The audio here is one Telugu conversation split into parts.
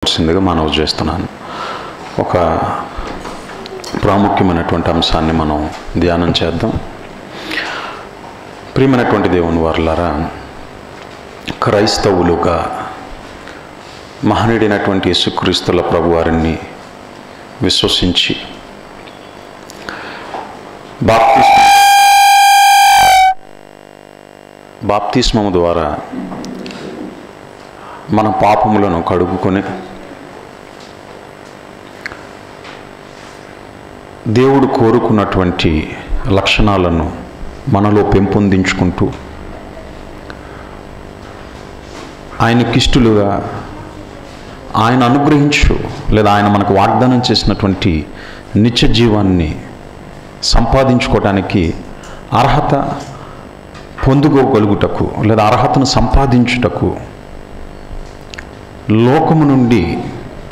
సిందిగా మనవి చేస్తున్నాను. ఒక ప్రాముఖ్యమైనటువంటి అంశాన్ని మనం ధ్యానం చేద్దాం. ప్రియమైనటువంటి దేవుని వారలారా, క్రైస్తవులుగా మహనీయుడైనటువంటి యేసుక్రీస్తుల ప్రభువారిని విశ్వసించి బాప్తిస్మము ద్వారా మన పాపములను కడుగుకొని దేవుడు కోరుకున్నటువంటి లక్షణాలను మనలో పెంపొందించుకుంటూ ఆయనకిష్టులుగా ఆయన అనుగ్రహించు లేదా ఆయన మనకు వాగ్దానం చేసినటువంటి నిత్య జీవాన్ని సంపాదించుకోవడానికి అర్హత పొందుకోగలుగుటకు లేదా అర్హతను సంపాదించుటకు లోకము నుండి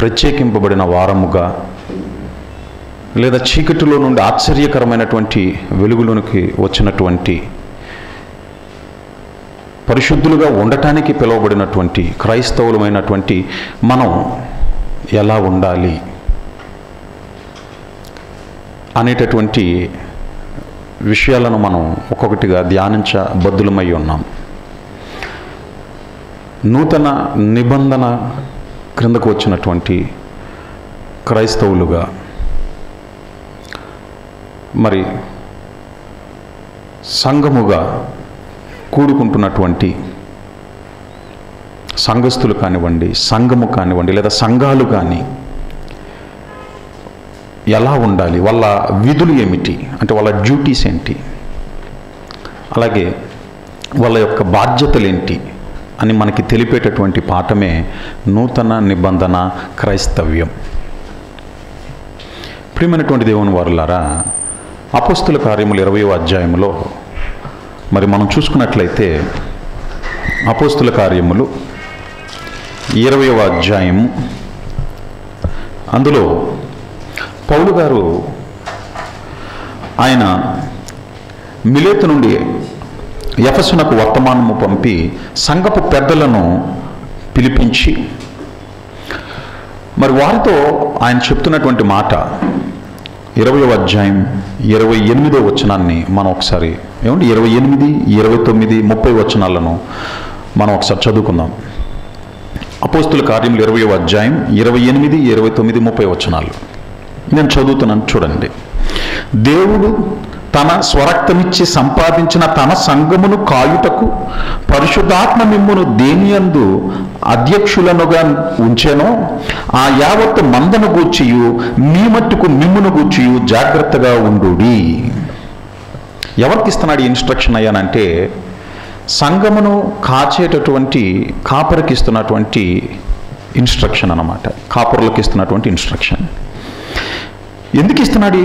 ప్రత్యేకింపబడిన వారముగా లేదా చీకటిలో నుండి ఆశ్చర్యకరమైనటువంటి వెలుగులోనికి వచ్చినటువంటి పరిశుద్ధులుగా ఉండటానికి పిలువబడినటువంటి క్రైస్తవులమైనటువంటి మనం ఎలా ఉండాలి అనేటటువంటి విషయాలను మనం ఒక్కొక్కటిగా ధ్యానించబద్ధులమై ఉన్నాం. నూతన నిబంధన క్రిందకు వచ్చినటువంటి క్రైస్తవులుగా మరి సంఘముగా కూడుకుంటున్నటువంటి సంఘస్థులు కానివ్వండి, సంఘము కానివ్వండి, లేదా సంఘాలు కానీ ఎలా ఉండాలి, వాళ్ళ విధులు ఏమిటి, అంటే వాళ్ళ డ్యూటీస్ ఏంటి, అలాగే వాళ్ళ యొక్క బాధ్యతలు ఏంటి అని మనకి తెలిపేటటువంటి పాఠమే నూతన నిబంధన క్రైస్తవ్యం. ప్రియమైనటువంటి దేవుని వారులారా, అపోస్తుల కార్యములు 20వ అధ్యాయంలో మరి మనం చూసుకున్నట్లయితే అపోస్తుల కార్యములు 20వ అధ్యాయము అందులో పౌలు గారు ఆయన మిలేతు నుండి ఎఫెసునకు వర్తమానము పంపి సంఘపు పెద్దలను పిలిపించి మరి వారితో ఆయన చెప్తున్నటువంటి మాట 20వ అధ్యాయం 28వ వచనాన్ని మనం ఒకసారి 28, 29, 30 వచనాలను మనం ఒకసారి చదువుకుందాం. అపోస్తుల కార్యములు 20వ అధ్యాయం 28, 29, 30 వచనాలు నేను చదువుతున్నాను, చూడండి. దేవుడు తన స్వరక్తమిచ్చి సంపాదించిన తన సంఘమును కాయుటకు పరిశుద్ధాత్మ మిమ్మును దేనియందు అధ్యక్షులనుగా ఉంచెనో ఆ యావత్తు మందను గూర్చియు మీ మట్టుకు మిమ్మును గూర్చియు జాగ్రత్తగా ఉండుడి. ఎవరికి ఇస్తున్నాడు ఈ ఇన్స్ట్రక్షన్ అయ్యానంటే సంఘమును కాచేటటువంటి కాపరికి ఇస్తున్నటువంటి ఇన్స్ట్రక్షన్ అన్నమాట. కాపరులకు ఇస్తున్నటువంటి ఇన్స్ట్రక్షన్. ఎందుకు ఇస్తున్నాడు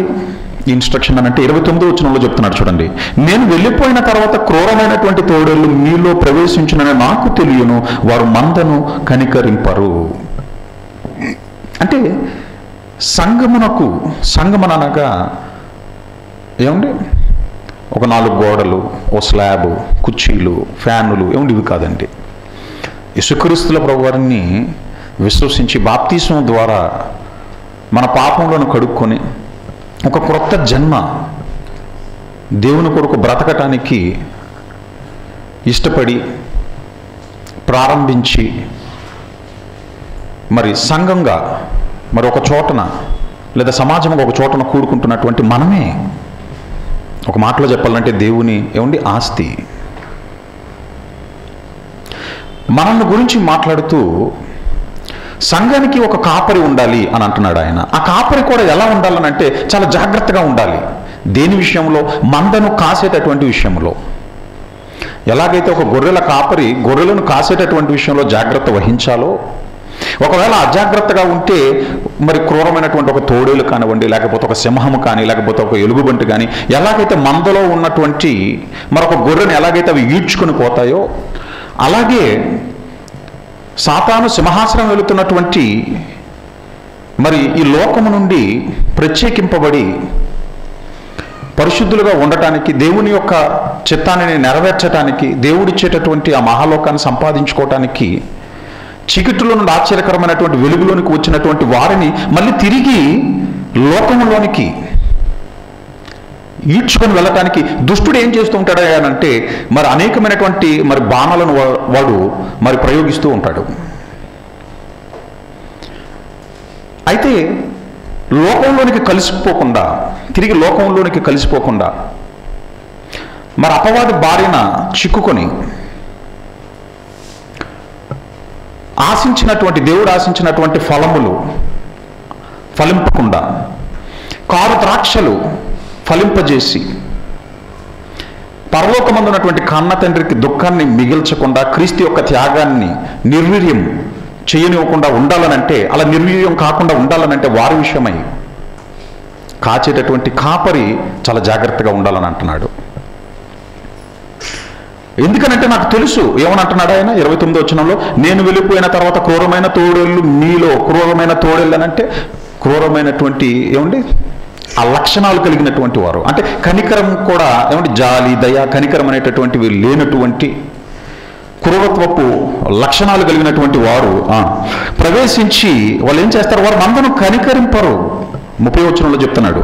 ఈ ఇన్స్ట్రక్షన్ అని అంటే 29వ వచనంలో చెప్తున్నాడు, చూడండి. నేను వెళ్ళిపోయిన తర్వాత క్రూరమైనటువంటి తోడేళ్ళు మీలో ప్రవేశించునని నాకు తెలియను, వారు మందను కనికరింపరు. అంటే సంఘమనగా ఏమండి, ఒక 4 గోడలు, ఓ స్లాబ్, కుర్చీలు, ఫ్యానులు ఇవి కాదండి. యేసుక్రీస్తుల ప్రభువారిని విశ్వసించి బాప్తిస్మం ద్వారా మన పాపంలోను కడుక్కొని ఒక క్రొత్త జన్మ దేవుని కొరకు బ్రతకటానికి ఇష్టపడి ప్రారంభించి మరి సంఘంగా మరి ఒక చోటన లేదా సమాజంగా ఒక చోటన కూడుకుంటున్నటువంటి మనమే ఒక మాటలో చెప్పాలంటే దేవుని ఆస్తి. మనల్ని గురించి మాట్లాడుతూ సంఘానికి ఒక కాపరి ఉండాలి అని అంటున్నాడు ఆయన. ఆ కాపరి కూడా ఎలా ఉండాలనంటే చాలా జాగ్రత్తగా ఉండాలి. దేని విషయంలో? మందను కాసేటటువంటి విషయంలో. ఎలాగైతే ఒక గొర్రెల కాపరి గొర్రెలను కాసేటటువంటి విషయంలో జాగ్రత్త వహించాలో, ఒకవేళ అజాగ్రత్తగా ఉంటే మరి క్రూరమైనటువంటి ఒక తోడేలు కానివ్వండి, లేకపోతే ఒక సింహము కానీ, లేకపోతే ఒక ఎలుగుబంటి కానీ, ఎలాగైతే మందలో ఉన్నటువంటి మరొక గొర్రెను ఎలాగైతే అవి ఈడ్చుకొని పోతాయో, అలాగే సాతాను సింహాసనం వెళుతున్నటువంటి మరి ఈ లోకము నుండి ప్రత్యేకింపబడి పరిశుద్ధులుగా ఉండటానికి, దేవుని యొక్క చిత్తాన్ని నెరవేర్చడానికి, దేవుడిచ్చేటటువంటి ఆ మహాలోకాన్ని సంపాదించుకోవటానికి చీకటిలో నుండి ఆశ్చర్యకరమైనటువంటి వెలుగులోనికి వచ్చినటువంటి వారిని మళ్ళీ తిరిగి లోకంలోనికి ఈడ్చుకొని వెళ్ళటానికి దుష్టుడు ఏం చేస్తూ ఉంటాడు అంటే మరి అనేకమైనటువంటి మరి బాణాలను వాడు మరి ప్రయోగిస్తూ ఉంటాడు. అయితే లోకంలోనికి కలిసిపోకుండా, తిరిగి లోకంలోనికి కలిసిపోకుండా మరి అపవాది బారిన చిక్కుకొని ఆశించినటువంటి, దేవుడు ఆశించినటువంటి ఫలములు ఫలింపకుండా, కారు ద్రాక్షలు ఫలింపజేసి పరలోకమందున్నటువంటి కన్న తండ్రికి దుఃఖాన్ని మిగిల్చకుండా క్రీస్తు యొక్క త్యాగాన్ని నిర్వీర్యం చేయనివ్వకుండా ఉండాలనంటే, అలా నిర్వీర్యం కాకుండా ఉండాలనంటే వారి విషయమై కాచేటటువంటి కాపరి చాలా జాగ్రత్తగా ఉండాలని అంటున్నాడు. ఎందుకనంటే నాకు తెలుసు ఏమని అంటున్నాడు ఆయన 29వ వచనంలో, నేను వెళ్ళిపోయిన తర్వాత క్రూరమైన తోడేళ్ళు మీలో, క్రూరమైన తోడేళ్ళు అనంటే క్రూరమైనటువంటి ఏమండి ఆ లక్షణాలు కలిగినటువంటి వారు, అంటే కనికరం కూడా ఏమంటే జాలి, దయ, కనికరం అనేటటువంటివి లేనటువంటి క్రూరత్వపు లక్షణాలు కలిగినటువంటి వారు ప్రవేశించి వాళ్ళు ఏం చేస్తారు, వారు మందను కనికరింపరు. 30వ వచనంలో చెప్తున్నాడు,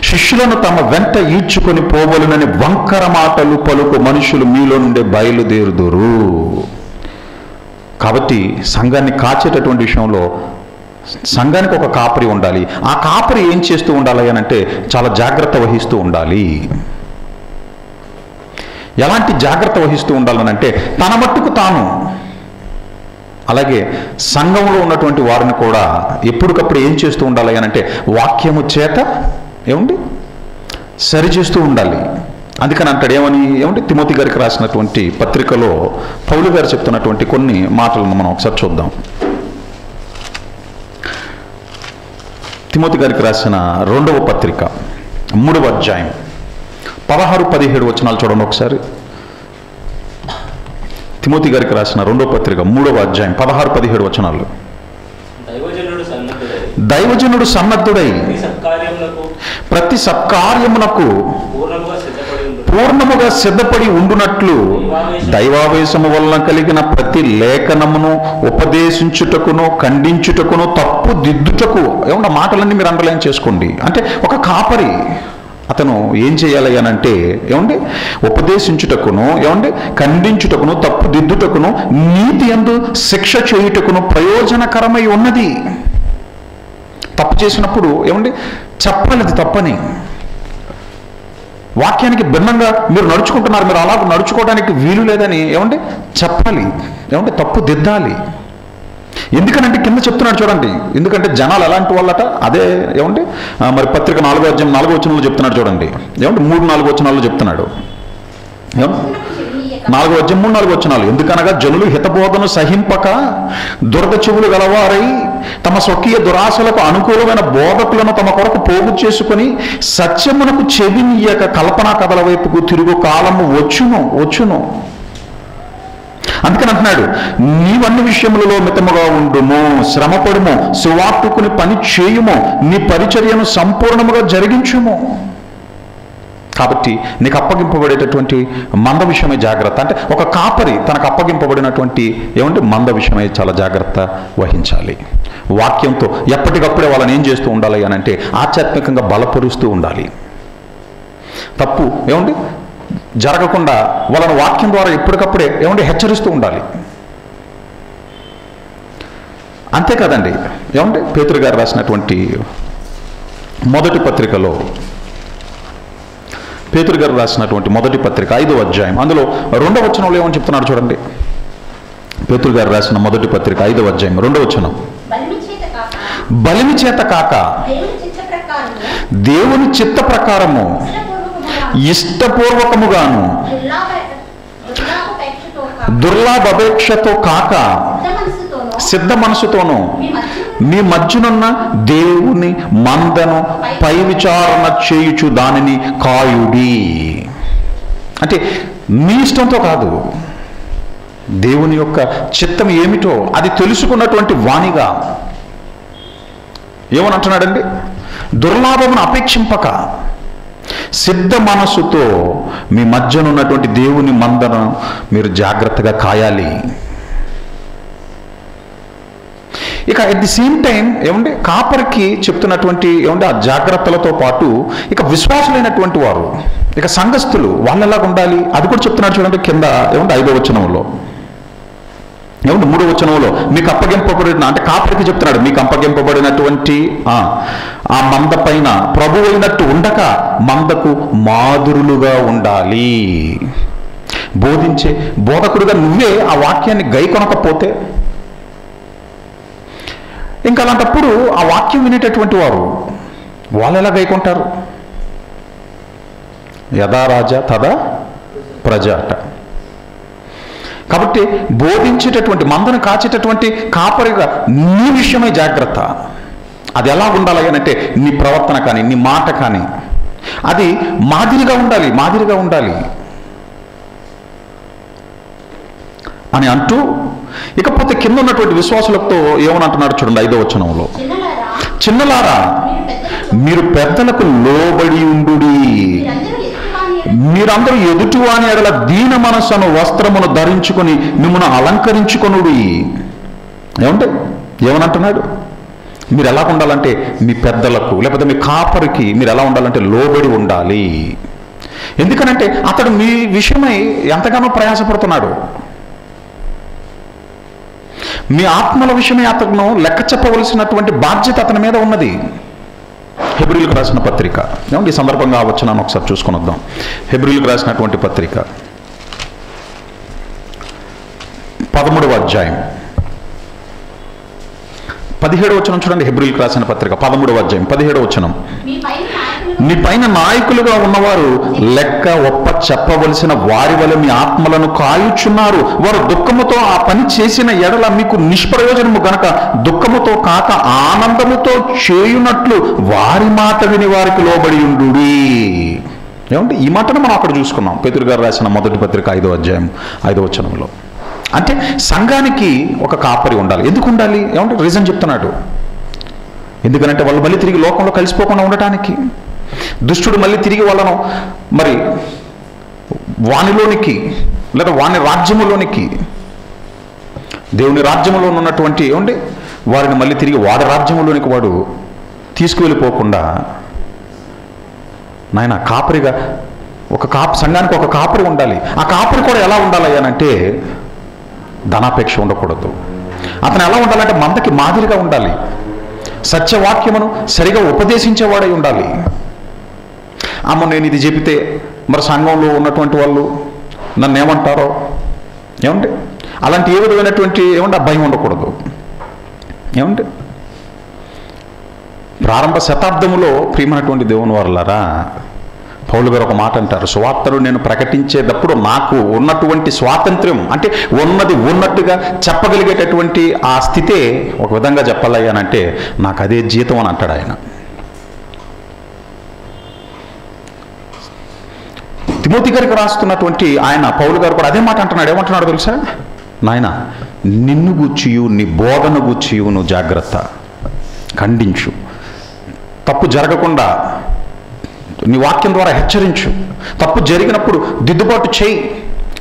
శిష్యులను తమ వెంట ఈడ్చుకొని పోవలనని వంకర మాటలు పలుకు మనుషులు మీలో నుండే బయలుదేరుదురు. కాబట్టి సంఘాన్ని కాచేటటువంటి విషయంలో సంఘానికి ఒక కాపరి ఉండాలి. ఆ కాపరి ఏం చేస్తూ ఉండాలి అని అంటే చాలా జాగ్రత్త వహిస్తూ ఉండాలి. ఎలాంటి జాగ్రత్త వహిస్తూ ఉండాలనంటే తన మట్టుకు తాను, అలాగే సంఘంలో ఉన్నటువంటి వారిని కూడా ఎప్పటికప్పుడు ఏం చేస్తూ ఉండాలి అని అంటే వాక్యము చేత ఏమండి సరిచేస్తూ ఉండాలి. అందుకని అంటాడు ఏమండి తిమోతి గారికి రాసినటువంటి పత్రికలో పౌలు గారు చెప్తున్నటువంటి కొన్ని మాటలను మనం ఒకసారి చూద్దాం. తిమోతి గారికి రాసిన 2వ పత్రిక 3వ అధ్యాయం 16-17 వచనాలు చూడండి ఒకసారి. తిమోతి గారికి రాసిన 2వ పత్రిక 3వ అధ్యాయం 16-17 వచనాలు. దైవజనుడు సన్నద్ధుడై ప్రతి సత్కార్యమునకు పూర్ణముగా సిద్ధపడి ఉండునట్లు దైవావేశము వలన కలిగిన ప్రతి లేఖనమును ఉపదేశించుటకును, ఖండించుటకును, తప్పు దిద్దుటకు, ఏమన్నా మాటలన్నీ మీరు అండర్లైన్ చేసుకోండి. అంటే ఒక కాపరి అతను ఏం చేయాలి అని అంటే ఏమండి ఉపదేశించుటకును, ఏమండి ఖండించుటకును, తప్పు దిద్దుటకును, నీతి యందు శిక్ష చేయుటకును ప్రయోజనకరమై ఉన్నది. తప్పు చేసినప్పుడు ఏమండి చెప్పాలి, అది తప్పని. వాక్యానికి భిన్నంగా మీరు నడుచుకుంటున్నారు, మీరు అలా నడుచుకోవడానికి వీలు లేదని ఏమండి చెప్పాలి, ఏమంటే తప్పు దిద్దాలి. ఎందుకనంటే కింద చెప్తున్నాడు చూడండి, ఎందుకంటే జనాలు ఎలాంటి వాళ్ళట, అదే ఏమండి మరి పత్రిక 4వ అధ్యాయం 4వ వచనంలో చెప్తున్నాడు చూడండి, ఏమంటే 3-4 వచనాల్లో చెప్తున్నాడు. 4వ అధ్యాయం 3-4 వచనాలు, ఎందుకనగా జనులు హితబోధను సహింపక దురద చెవులు గలవారై తమ స్వకీయ దురాశలకు అనుకూలమైన బోధకులను తమ కొరకు పోగు చేసుకుని సత్యమునకు చెవినియక కల్పనా కథల వైపుకు తిరుగు కాలము వచ్చును. అందుకని అంటున్నాడు, నీవన్ని విషయములలో మితముగా ఉండుము, శ్రమపడుము, సువార్తకుని పని చేయుము, నీ పరిచర్యను సంపూర్ణముగా జరిగించుము. కాబట్టి నీకు అప్పగింపబడేటటువంటి మంద విషయమై జాగ్రత్త. అంటే ఒక కాపరి తనకు అప్పగింపబడినటువంటి ఏమంటే మంద విషయమై చాలా జాగ్రత్త వహించాలి. వాక్యంతో ఎప్పటికప్పుడే వాళ్ళని ఏం చేస్తూ ఉండాలి అని అంటే ఆధ్యాత్మికంగా బలపరుస్తూ ఉండాలి. తప్పు ఏమండి జరగకుండా వాళ్ళని వాక్యం ద్వారా ఎప్పటికప్పుడే ఏమంటే హెచ్చరిస్తూ ఉండాలి. అంతేకాదండి ఏమంటే పేతురు గారు రాసినటువంటి మొదటి పత్రికలో, పేతురు గారు రాసినటువంటి మొదటి పత్రిక 5వ అధ్యాయం అందులో 2వ వచనంలో ఏమని చెప్తున్నాడు చూడండి. పేతురు గారు రాసిన మొదటి పత్రిక 5వ అధ్యాయం 2వ వచనం, బలిమి చేత కాక దేవుని చిత్త ప్రకారము ఇష్టపూర్వకముగాను దుర్లాభాపేక్షతో కాక సిద్ధ మనసుతోనూ మీ మధ్యనున్న దేవుని మందను పై విచారణ చేయుచు దానిని కాయుడి. అంటే మీ ఇష్టంతో కాదు, దేవుని యొక్క చిత్తం ఏమిటో అది తెలుసుకున్నటువంటి వాణిగా ఏమని అంటున్నాడండి, దుర్లాభమును అపేక్షింపక సిద్ధ మనసుతో మీ మధ్యనున్నటువంటి దేవుని మందను మీరు జాగ్రత్తగా కాయాలి. ఇక అట్ ది సేమ్ టైం ఏమంటే కాపరికి చెప్తున్నటువంటి ఏమంటే ఆ జాగ్రత్తలతో పాటు ఇక విశ్వాసులైనటువంటి వారు, ఇక సంఘస్థులు వాళ్ళు ఎలాగ ఉండాలి అది కూడా చెప్తున్నాడు చూడండి. కింద ఏమంటే 5వ వచనంలో, ఏమంటే 3వ వచనంలో, మీకు అప్పగింపబడిన, అంటే కాపరికి చెప్తున్నాడు, మీకు అప్పగింపబడినటువంటి ఆ మంద పైన ప్రభు అయినట్టు ఉండక మందకు మాదిరులుగా ఉండాలి. బోధించే బోధకుడుగా నువ్వే ఆ వాక్యాన్ని గైకొనకపోతే, ఇంకా అలాంటప్పుడు ఆ వాక్యం వినేటటువంటి వారు వాళ్ళు ఎలా గైకొంటారు? యథా రాజా తదా ప్రజ అట. కాబట్టి బోధించేటటువంటి మందను కాచేటటువంటి కాపరిగా నీ విషయమై జాగ్రత్త. అది ఎలా ఉండాలి అంటే నీ ప్రవర్తన కానీ నీ మాట కానీ అది మాదిరిగా ఉండాలి, మాదిరిగా ఉండాలి అని అంటూ, ఇకపోతే కింద ఉన్నటువంటి విశ్వాసులతో ఏమని అంటున్నాడు చూడండి 5వ వచనంలో, చిన్నలారా మీరు పెద్దలకు లోబడి ఉండుడి, మీరందరూ ఎదుటివాని ఎడల దీన మనస్సును వస్త్రమును ధరించుకొని మిమ్మల్ని అలంకరించుకొనుడి. ఏమంటే ఏమనంటున్నాడు? మీరు ఎలా ఉండాలంటే మీ పెద్దలకు లేకపోతే మీ కాపరికి మీరు ఎలా ఉండాలంటే లోబడి ఉండాలి. ఎందుకనంటే అతడు మీ విషయమై ఎంతగానో ప్రయాసపడుతున్నాడు. మీ ఆత్మల విషయమై అతను లెక్క చెప్పవలసినటువంటి బాధ్యత అతని మీద ఉన్నది. హెబ్రీయులకు రాసిన పత్రిక, ఏమంటే ఈ సందర్భంగా వచ్చినాను ఒకసారి చూసుకొని వద్దాం. హెబ్రీయులకు రాసినటువంటి పత్రిక 13వ అధ్యాయం 17వ వచనం చూడండి. హెబ్రీయులకు రాసిన పత్రిక 13వ అధ్యాయం 17వ వచనం, మీ పైన నాయకులుగా ఉన్నవారు లెక్క ఒప్ప చెప్పవలసిన వారి వల్ల మీ ఆత్మలను కాయుచున్నారు. వారు దుఃఖముతో ఆ పని చేసిన ఎడల మీకు నిష్ప్రయోజనము గనక దుఃఖముతో కాక ఆనందముతో చేయునట్లు వారి మాట విని వారికి లోబడి ఉండుడి. ఏమంటే ఈ మాటను మనం అక్కడ చూసుకున్నాం. పేతురు గారు రాసిన మొదటి పత్రిక 5వ అధ్యాయం 5వ వచనంలో. అంటే సంఘానికి ఒక కాపరి ఉండాలి. ఎందుకు ఉండాలి? ఏమంటే రీజన్ చెప్తున్నాడు. ఎందుకనంటే వాళ్ళు మళ్ళీ తిరిగి లోకంలో కలిసిపోకుండా ఉండటానికి, దుష్టుడు మళ్ళీ తిరిగి వాళ్ళను మరి వానిలోనికి లేదా వాని రాజ్యములోనికి, దేవుని రాజ్యములో ఉన్నటువంటి ఏమంటే వారిని మళ్ళీ తిరిగి వాడి రాజ్యములోనికి వాడు తీసుకువెళ్ళిపోకుండా, నాయన కాపరిగా సంఘానికి ఒక కాపరి ఉండాలి. ఆ కాపరి కూడా ఎలా ఉండాలి అనంటే ధనాపేక్ష ఉండకూడదు. అతను ఎలా ఉండాలంటే మందకి మాదిరిగా ఉండాలి. సత్యవాక్యమును సరిగా ఉపదేశించేవాడై ఉండాలి. అమ్మ నేను ఇది చెబితే మరి సంఘంలో ఉన్నటువంటి వాళ్ళు నన్ను ఏమంటారో, ఏమంటే అలాంటి ఏ విధమైనటువంటి ఏమంటే భయం ఉండకూడదు. ఏమంటే ప్రారంభ శతాబ్దములో ప్రియమైనటువంటి దేవుని వారలారా, పౌలు గారు ఒక మాట అంటారు, సువార్తను నేను ప్రకటించేటప్పుడు నాకు ఉన్నటువంటి స్వాతంత్ర్యం, అంటే ఉన్నది ఉన్నట్టుగా చెప్పగలిగేటటువంటి ఆ స్థితే ఒక విధంగా చెప్పాలయ్యానంటే నాకు అదే జీతం అని అంటాడు ఆయన. తిమోతి గారికి రాస్తున్నటువంటి ఆయన పౌలు గారు కూడా అదే మాట అంటున్నాడు. ఏమంటున్నాడు తెలుసా? నాయన నిన్ను గూర్చియు నీ బోధన గూర్చియు నువ్వు జాగ్రత్త, ఖండించు, తప్పు జరగకుండా నీ వాక్యం ద్వారా హెచ్చరించు, తప్పు జరిగినప్పుడు దిద్దుబాటు చేయి.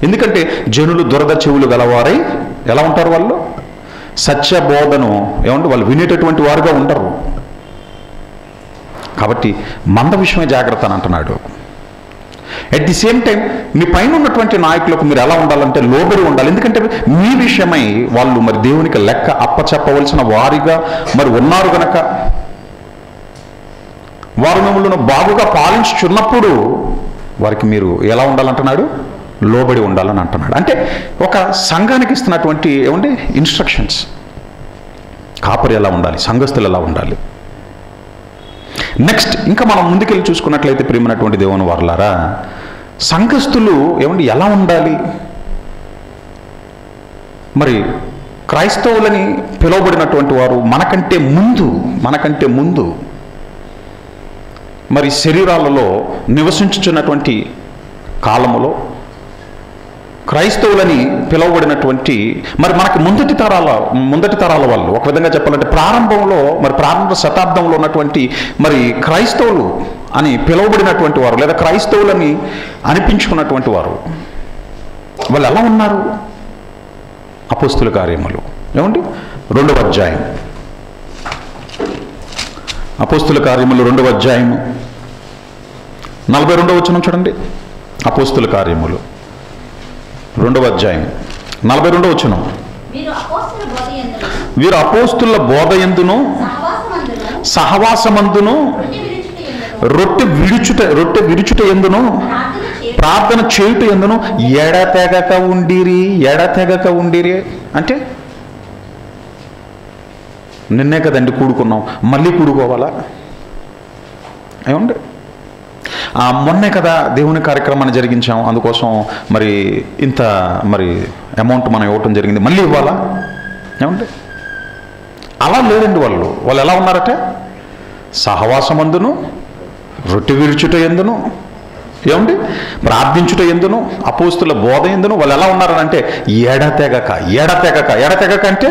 ఎందుకంటే జనులు దురద చెవులు గలవారై ఎలా ఉంటారు? వాళ్ళు సత్య బోధను ఏమంటే వాళ్ళు వినేటటువంటి వారుగా ఉండరు. కాబట్టి మంద విషయమే జాగ్రత్త అని అంటున్నాడు. అట్ ది సేమ్ టైం మీ పైన ఉన్నటువంటి నాయకులకు మీరు ఎలా ఉండాలంటే లోబడి ఉండాలి. ఎందుకంటే మీ విషయమై వాళ్ళు మరి దేవునికి లెక్క అప్పచెప్పవలసిన వారిగా మరి ఉన్నారు గనక, వారు మిమ్మల్ని బాగుగా పాలించుచున్నప్పుడు వారికి మీరు ఎలా ఉండాలంటున్నాడు? లోబడి ఉండాలని అంటున్నాడు. అంటే ఒక సంఘానికి ఇస్తున్నటువంటి ఏమంటే ఇన్స్ట్రక్షన్స్. కాపరి ఎలా ఉండాలి, సంఘస్థులు ఎలా ఉండాలి. నెక్స్ట్ ఇంకా మనం ముందుకెళ్ళి చూసుకున్నట్లయితే ప్రియమైనటువంటి దేవుని వారలారా, సంఘస్థులు ఏమంటే ఎలా ఉండాలి? మరి క్రైస్తవులని పిలువబడినటువంటి వారు మనకంటే ముందు మరి శరీరాలలో నివసించుచున్నటువంటి కాలములో క్రైస్తవులని పిలువబడినటువంటి మరి మనకి ముందటి తరాల వాళ్ళు, ఒక విధంగా చెప్పాలంటే ప్రారంభ శతాబ్దంలో ఉన్నటువంటి మరి క్రైస్తవులు అని పిలువబడినటువంటి వారు లేదా క్రైస్తవులని అనిపించుకున్నటువంటి వారు వాళ్ళు ఎలా ఉన్నారు? అపోస్తుల కార్యములు ఏమండి 2వ అధ్యాయం అపోస్తుల కార్యములు 2వ అధ్యాయము 42వ వచనం చూడండి. అపోస్తుల కార్యములు 2వ అధ్యాయం 42వ వచనం. వీరు అపోస్తుల బోధయందును సహవాసమందును రొట్టె విరుచుట ఎందును ప్రార్థన చేయుట ఎందును ఎడతెగక ఉండిరి. అంటే నిన్నే కదండి కూడుకున్నాం, మళ్ళీ కూడుకోవాలా? ఏమండి, మొన్నే కదా దేవుని కార్యక్రమాన్ని జరిగించాం, అందుకోసం మరి ఇంత అమౌంట్ మనం ఇవ్వటం జరిగింది, మళ్ళీ ఇవ్వాలా? ఏమండి, అలా లేదండి. వాళ్ళు ఎలా ఉన్నారట? సహవాసమందును రొట్టె విరుచుట ఎందును, ఏమండి, ప్రార్థించుట ఎందును, అపోస్తుల బోధ ఎందును వాళ్ళు ఎలా ఉన్నారనంటే ఎడతెగక అంటే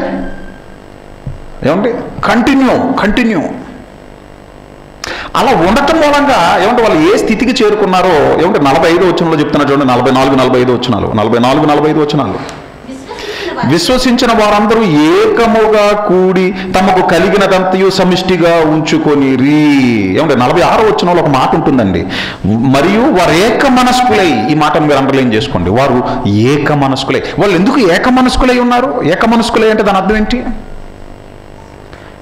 ఏమండి, కంటిన్యూ. అలా ఉండటం మూలంగా ఏమంటే వాళ్ళు ఏ స్థితికి చేరుకున్నారో ఏమంటే 45వ వచనంలో చెప్తున్నారు చూడండి. 44-45 వచనాలు. విశ్వసించిన వారందరూ ఏకముగా కూడి తమకు కలిగినదంతయు సమిష్టిగా ఉంచుకొనిరి. ఏమంటే 46వ వచనంలో ఒక మాట ఉంటుందండి, మరియు వారు ఏక మనస్కులై. ఈ మాటను మీరు అండర్లైన్ చేసుకోండి. వారు ఏక మనస్కులై. వాళ్ళు ఎందుకు ఏక మనస్కులై ఉన్నారు? ఏక మనస్కులై అంటే దాని అర్థం ఏంటి?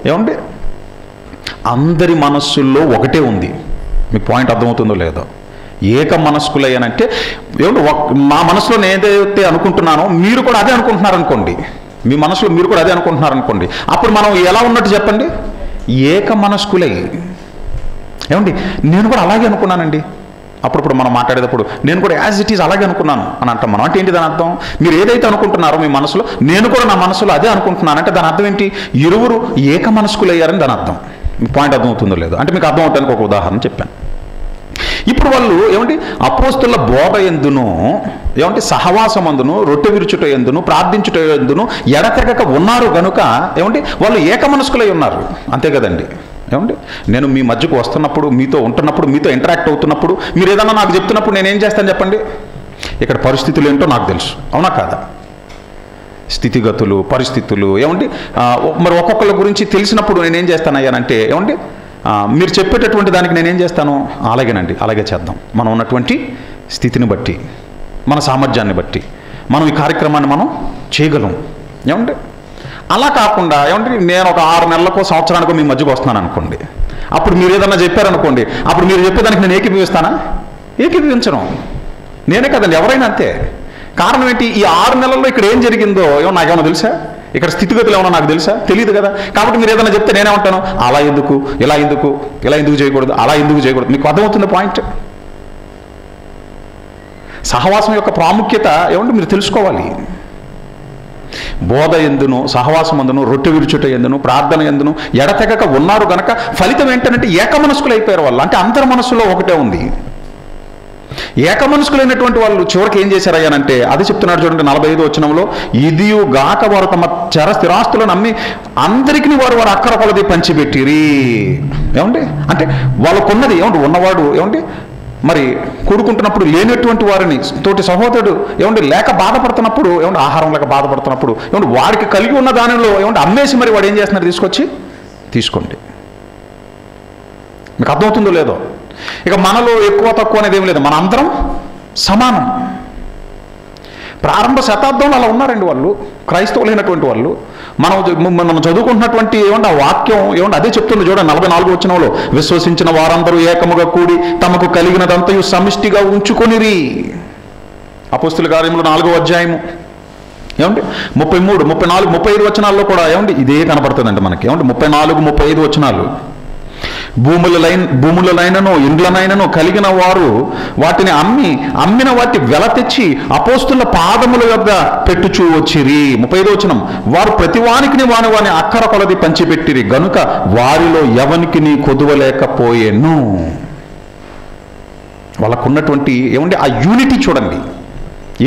ఏమండి, అందరి మనస్సుల్లో ఒకటే ఉంది. మీకు పాయింట్ అర్థమవుతుందో లేదో? ఏక మనస్కులై అని అంటే ఏమంటే మా మనసులో నేను ఏదైతే అనుకుంటున్నానో మీరు కూడా అదే అనుకుంటున్నారు అనుకోండి. మీ మనసులో మీరు కూడా అదే అనుకుంటున్నారు అనుకోండి. అప్పుడు మనం ఎలా ఉన్నట్టు చెప్పండి? ఏక మనస్కులై. ఏమండి, నేను కూడా అలాగే అనుకున్నానండి. అప్పుడప్పుడు మనం మాట్లాడేటప్పుడు నేను కూడా యాజ్ ఇట్ ఈజ్ అలాగే అనుకున్నాను అని అంటాం మనం. అంటే ఏంటి దాని అర్థం? మీరు ఏదైతే అనుకుంటున్నారో మీ మనసులో, నేను కూడా నా మనసులో అదే అనుకుంటున్నాను అంటే దాని అర్థం ఏంటి? ఇరువురు ఏక మనస్కులయ్యారని దాని అర్థం. మీ పాయింట్ అర్థమవుతుందో లేదో? అంటే మీకు అర్థం అవటానికి ఒక ఉదాహరణ చెప్పాను. ఇప్పుడు వాళ్ళు ఏమంటే అపోస్తుల బోధ ఎందును, ఏమంటే సహవాసమందును, రొట్టె విరుచుట ఎందును, ప్రార్థించుట ఎందును ఎడతెగక ఉన్నారు గనుక ఏమంటే వాళ్ళు ఏక మనస్కులై ఉన్నారు. అంతే కదండి? ఏమండి, నేను మీ మధ్యకు వస్తున్నప్పుడు, మీతో ఉంటున్నప్పుడు, మీతో ఇంటరాక్ట్ అవుతున్నప్పుడు, మీరు ఏదన్నా నాకు చెప్తున్నప్పుడు నేనేం చేస్తాను చెప్పండి? ఇక్కడ పరిస్థితులు ఏంటో నాకు తెలుసు, అవునా కాదా? స్థితిగతులు, పరిస్థితులు ఏమండి మరి ఒక్కొక్కరి గురించి తెలిసినప్పుడు నేనేం చేస్తానయ్యానంటే ఏమండి మీరు చెప్పేటటువంటి దానికి నేనేం చేస్తాను? అలాగేనండి, అలాగే చేద్దాం. మనం ఉన్నటువంటి స్థితిని బట్టి, మన సామర్థ్యాన్ని బట్టి మనం ఈ కార్యక్రమాన్ని మనం చేయగలం. ఏమండి, అలా కాకుండా ఏమంటే నేను ఒక 6 నెలలకో సంవత్సరానికో మీ మధ్యకు వస్తున్నాను అనుకోండి. అప్పుడు మీరు ఏదన్నా చెప్పారనుకోండి, అప్పుడు మీరు చెప్పేదానికి నేను ఏకీభవిస్తానా? ఏకీభవించను. నేనే కదండి, ఎవరైనా అంతే. కారణం ఏంటి? ఈ 6 నెలల్లో ఇక్కడ ఏం జరిగిందో నాకేమన్నా తెలుసా? ఇక్కడ స్థితిగతులు ఏమన్నా నాకు తెలుసా? తెలియదు కదా. కాబట్టి మీరు ఏదైనా చెప్తే నేనేమంటాను? అలా ఎందుకు, ఇలా ఎందుకు చేయకూడదు, అలా ఎందుకు చేయకూడదు? మీకు అర్థమవుతుంది పాయింట్? సహవాసం యొక్క ప్రాముఖ్యత ఏమంటే మీరు తెలుసుకోవాలి. బోధ ఎందును, సహవాసం ఎందును, రొట్టె విరుచుట ఎందును, ప్రార్థన ఎందును ఎడతెగక ఉన్నారు గనక ఫలితం ఏంటంటే ఏక మనస్కులు అయిపోయారు వాళ్ళు. అంటే అంతర్ మనస్సులో ఒకటే ఉంది. ఏక మనస్కులైనటువంటి వాళ్ళు చివరికి ఏం చేశారయ్యానంటే అది చెప్తున్నాడు చూడండి 45వ వచనంలో. ఇదియు గాక వారు తమ స్థిరాస్తులను అమ్మి అందరికీ వారు అక్కర కొలది పంచిపెట్టిరి. ఏమండి, అంటే వాళ్ళకున్నది ఏమంటే ఉన్నవాడు ఏమంటే మరి కూడుకుంటున్నప్పుడు లేనటువంటి వారిని, తోటి సహోదరుడు ఏమంటే లేక బాధపడుతున్నప్పుడు, ఏమంటే ఆహారం లేక బాధపడుతున్నప్పుడు ఏమంటే వాడికి కలిగి ఉన్న దానిలో ఏమంటే అమ్మేసి మరి వాడు ఏం చేస్తున్నారు? తీసుకొచ్చి తీసుకోండి. మీకు అర్థమవుతుందో లేదో? ఇక మనలో ఎక్కువ తక్కువ అనేది ఏం లేదు, మన అందరం సమానం. ప్రారంభ శతాబ్దంలో అలా ఉన్నారండి వాళ్ళు, క్రైస్తవులైనటువంటి వాళ్ళు. మనం చదువుకుంటున్నటువంటి ఏమంటే ఆ వాక్యం ఏమంటే అదే చెప్తుంది చూడండి 44వ వచనంలో. విశ్వసించిన వారందరూ ఏకముగా కూడి తమకు కలిగినదంతయు సమిష్టిగా ఉంచుకొనిరి. అపోస్తుల కార్యములు 4వ అధ్యాయము ఏమంటే 33, 34, 35 వచనాల్లో కూడా ఏమంటే ఇదే కనపడుతుందండి మనకి. ఏమంటే 34, 35 వచనాలు. భూములనైనను ఇండ్లనైనను కలిగిన వారు వాటిని అమ్మిన వాటి వెల తెచ్చి అపోస్తుల పాదముల వద్ద పెట్టుచూ వచ్చిరి. 35వ వచనం. వారు ప్రతివానికి వాని అక్కర కొలది పంచిపెట్టిరి గనుక వారిలో ఎవనికి కొదువలేకపోయేను. వాళ్ళకున్నటువంటి ఏమంటే ఆ యూనిటీ చూడండి.